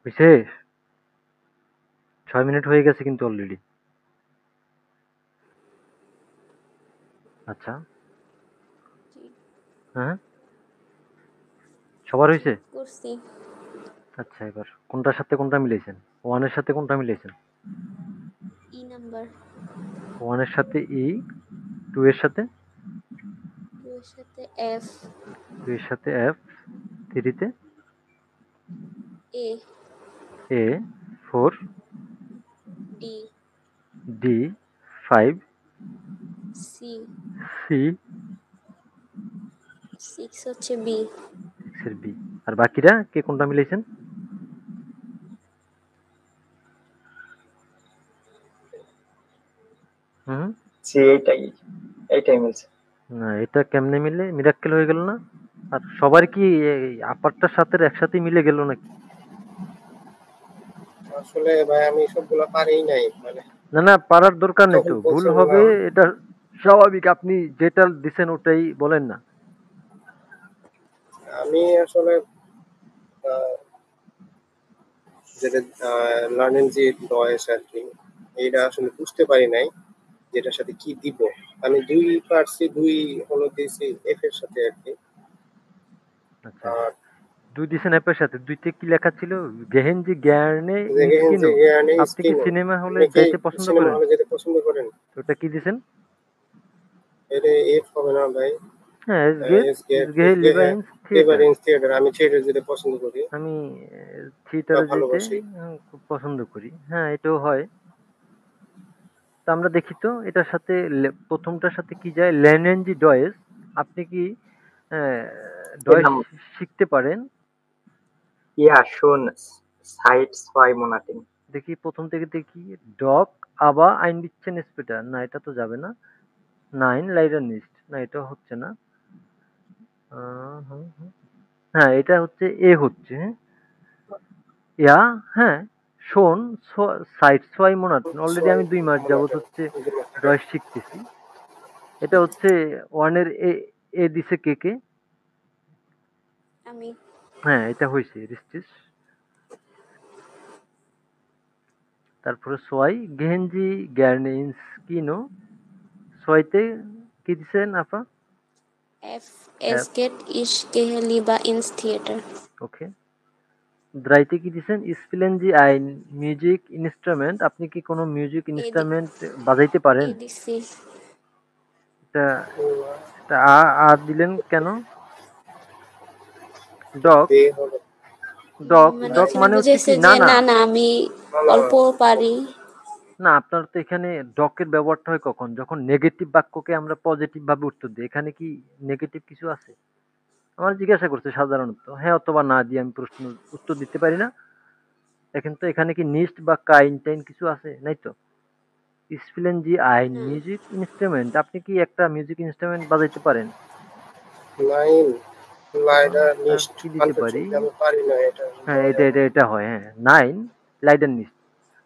বিশেষ 6 মিনিট হয়ে গেছে কিন্তু অলরেডি। আচ্ছা। জি হ্যাঁ? সবার জি হইছে? করছি। আচ্ছা, এবার কোনটার সাথে কোনটা মিলাইছেন? 1 এর সাথে কোনটা মিলাইছেন? ই নাম্বার, 1 এর সাথে ই, 2 এর সাথে 2 এর সাথে এফ, 2 এর সাথে এফ, 3 তে এ, এ, 4 ডি, ডি, 5 সি, সি, 6 হচ্ছে বি। 6 এর বি। আর বাকিরা কে কোনটা মিলাইছেন? হুম? জি এইটাই মিলছে। না, এটা কেমনে মিলে? মিরাক্কেল হয়ে গেল না? আর সবার কি এই আপারটার সাথে একসাথে মিলে গেল নাকি? আসলে ভাই আমি সবগুলা পারিই নাই, মানে না, না, পারার দরকার নেই যখন তো। ভুল হবে, পছন্দ এটা স্বাভাবিক। আপনি যেটা দিছেন ওটাই বলেন না। আমি আসলে আহ, যেটা লার্নিং যে বয়স আর কি, এইটা আসলে বুঝতে পারি নাই যেটার সাথে কি দিব। আমি 2 পারছি, 2 হলো দিয়েছি এফ এর সাথে আর কি। আচ্ছা, আর 2 দিছেন অ্যাপের সাথে। 2 তে কি লেখা ছিল? গেহেনজি গ্যারনে দেখেন যে ইনস্কিনো। জ্ঞানে আপনি কি স্কিনো সিনেমা হলে আপনি কি যাইতে পছন্দ সিনেমা করেন? হলে যেতে পছন্দ করেন? তো ওটা কি দিছেন? এটা এফ হবে না ভাই। হ্যাঁ, es geht, এস গেট ich gehe এস গে lieber হ্যাঁ ins এবার Theater. ইন থিয়েটার আমি থিয়েটার যেতে পছন্দ করি আমি বা থিয়েটারে যেতে ভালোবাসি। খুব পছন্দ করি। হ্যাঁ, এটাও হয়। তো আমরা দেখি তো এটার সাথে ১ম টার সাথে কি যায়? lernen Sie Deutsch। আপনি কি অ্যা ডয়েশ Genau. শিখতে পারেন? Ja, schon seit 2 Monaten. দেখি ১ম থেকে দেখি। Doch, aber ein bisschen später। না, এটা তো যাবে না। Nein, leider nicht। না, এটা হচ্ছে না। আ হুম, হুম। হ্যাঁ, এটা হচ্ছে এ হচ্ছে, হ্যাঁ? Ja, হ্যাঁ, schon seit 2 Monaten। অলরেডি ছয় আমি ২ মাস যাবত মনে হচ্ছে থাকে ডয়েশ শিখতেছি। এটা হচ্ছে 1 এর এ দিছে কে? আমি হ্যাঁ, এটা হইছে richtig। তারপরে সোয়াই গেহেনজি গ্যারনে ইনস কিনো। সোয়াইতে কি দিছেন আপা? F app, es geht ich gehe lieber ins Theater ওকে। দ্রাইতে কি দিছেন? স্পিলেন জি আইন মিউজিক ইনস্ট্রুমেন্ট। আপনি কি কোনো মিউজিক এ দি ইনস্ট্রুমেন্ট বাজাইতে পারেন? এ দিছি এটা এটা আর দিলেন কেন? ডগ দে হবে ডগ মানে ডগ এখানে মানে হচ্ছে কি? বুঝাইছে না যে না না না আমি না না অল্প পারি না, আপনার তো এখানে ডকের ব্যবহারটা হয় কখন? যখন নেগেটিভ বাক্যকে আমরা পজিটিভ ভাবে উত্তর দিই। এখানে কি নেগেটিভ কিছু আছে? আমার জিজ্ঞাসা করছে সাধারণত। হ্যাঁ অথবা না দিয়ে আমি প্রশ্ন উত্তর দিতে পারি না। দেখেন তো এখানে কি নিস্ট বা কাইন টাইন কিছু আছে? নাই তো। স্পিলেন জি আইন না মিউজিক ইনস্ট্রুমেন্ট। আপনি কি একটা মিউজিক ইনস্ট্রুমেন্ট বাজাইতে পারেন? নাইন লাইডার আর নিস্ট কি দিতে পারি? আনফরচুনেটলি আমি পারি না এটা হ্যাঁ, দেওয়া এটা যাবে এটা এটা হয়। হ্যাঁ, 9 লাইডেন নিস্ট।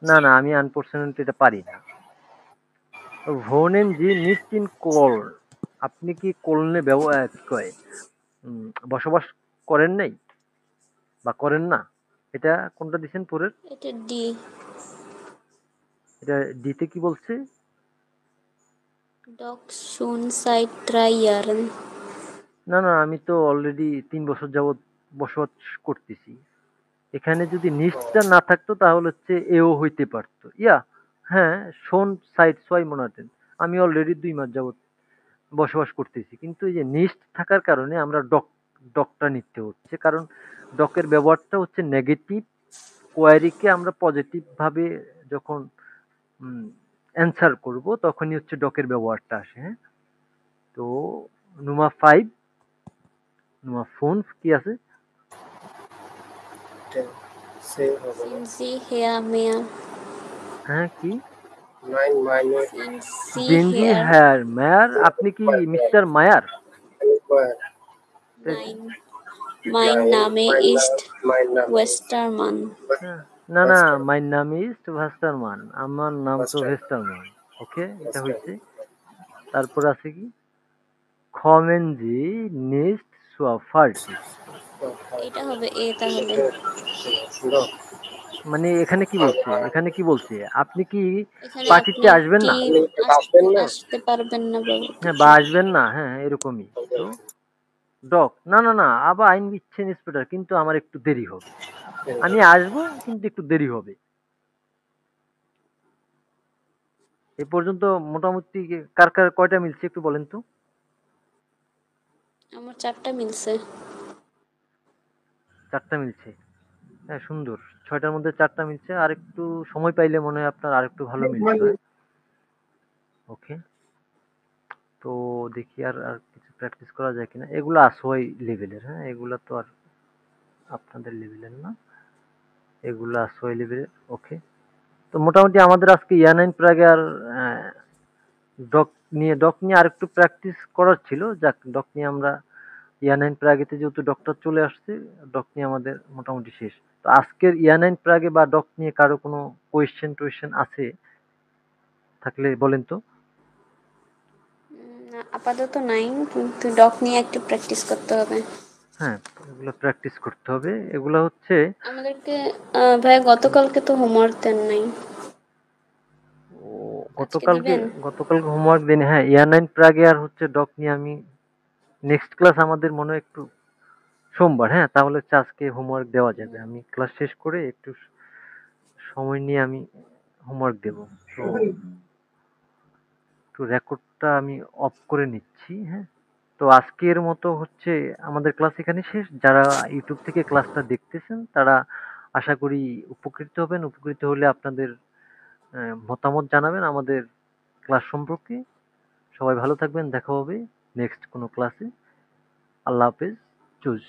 না না, আমি আনফরচুনেটলি এটা পারি না। ভোনেন জি নিস্ট ইন কোল। আপনি কি কোলনে কি কয়? বসবাস করেন নাই বা করেন না? এটা কোনটা দিছেন পরের? এটা ডি এটা ডিতে কি বলছে? ডগ শুন seit 3 Jahren না না, আমি তো অলরেডি ৩ বছর যাবৎ বসবাস করতেছি। এখানে যদি নিচটা না থাকতো তাহলে হচ্ছে এও হইতে পারতো। হ্যাঁ, শোন সাইড ছয় মোনাটেন। আমি অলরেডি ২ মাস যাবৎ বসবাস করতেছি। কিন্তু এই যে নিস্ট থাকার কারণে আমরা ডকটা নিতে হচ্ছে। কারণ ডকের ব্যবহারটা হচ্ছে নেগেটিভ কোয়ারিকে আমরা পজিটিভ ভাবে যখন অ্যান্সার করব তখনই হচ্ছে ডকের ব্যবহারটা আসে, হ্যাঁ? তো নুমা 5 নুমা ফোন কি আছে? টেন সে হবে না sind sie her mehr হ্যাঁ, কি? নাইন মাইনে sind sie জেনজি her হ্যার মায়ার। আপনি কি মিস্টার মায়ার? nein mein nine Name ist mine নাম Westermann হ্যাঁ, না না, মাই নাম ইজ ভেস্টারমান। আমার নাম তো ভেস্টারমান। ওকে, এটা হইছে। তারপর আছে কি? খমেনজি নিস্ট সুয়াফার্টি। এটা হবে এ তাহলে মানে এখানে কি বলছে? এখানে কি বলছে? আপনি কি এখানে পার্টিতে আপনি আসবেন কি না? আসবেন না আসতে পারবেন না বাবু হ্যাঁ, কিছু বা আসবেন না। হ্যাঁ, এরকমই। তো ডক না না না, আবার আইন দিচ্ছেন ইন্সপেক্টর, কিন্তু আমার একটু দেরি হবে। আমি আসবো কিন্তু একটু দেরি হবে। এ পর্যন্ত মোটামুটি কার কার কয়টা মিলছে একটু বলেন তো? আমার 4টা মিলছে 4টা মিলছে। হ্যাঁ, সুন্দর। 6টার মধ্যে 4টা মিলছে। আরেকটু সময় পাইলে মনে হয় আপনার আরেকটু ভালো মিলতো, হ্যাঁ? ওকে। তো দেখি আর কিছু প্র্যাকটিস করা যায় কিনা। এগুলো আসোয়াই লেভেলের, হ্যাঁ? এগুলা তো আর আপনাদের লেভেলের না। এগুলো আসোয়াই লেভেলের। ওকে। তো মোটামুটি আমাদের আজকে ইয়ানাইন প্রাগে আর ডক নিয়ে আরেকটু প্র্যাকটিস করার ছিল। যাক, ডক নিয়ে আমরা ইয়ানাইন প্রাগেতে যেহেতু ডকটা চলে আসছে, ডক নিয়ে আমাদের মোটামুটি শেষ। তো আজকের ইয়ানাইন প্রাগে বা ডক নিয়ে কারো কোনো কোয়েশ্চেন আছে থাকলে বলেন তো? না, আপাতত নাই কিন্তু ডক নিয়ে একটু প্র্যাকটিস করতে হবে হ্যাঁ, এগুলো প্র্যাকটিস করতে হবে। এগুলো হচ্ছে আমাদেরকে ভাইয়া গতকালকে তো হোমওয়ার্ক দেন নাই ও আজকে গতকালকে দিবেন গতকালকে হোমওয়ার্ক দেন। হ্যাঁ, ইয়ার নাইন প্রাগে আর হচ্ছে ডক নিয়ে আমি নেক্সট ক্লাস আমাদের মনে হয় একটু সোমবার, হ্যাঁ? তাহলে হচ্ছে আজকে হোমওয়ার্ক দেওয়া যাবে। আমি ক্লাস শেষ করে একটু সময় নিয়ে আমি হোমওয়ার্ক দেব। তো একটু রেকর্ডটা আমি অফ করে নিচ্ছি, হ্যাঁ? তো আজকের মতো হচ্ছে আমাদের ক্লাস এখানে শেষ। যারা ইউটিউব থেকে ক্লাসটা দেখতেছেন তারা আশা করি উপকৃত হবেন। উপকৃত হলে আপনাদের মতামত জানাবেন আমাদের ক্লাস সম্পর্কে। সবাই ভালো থাকবেন। দেখা হবে নেক্সট কোনো ক্লাসে। আল্লাহ হাফেজ। চুজ।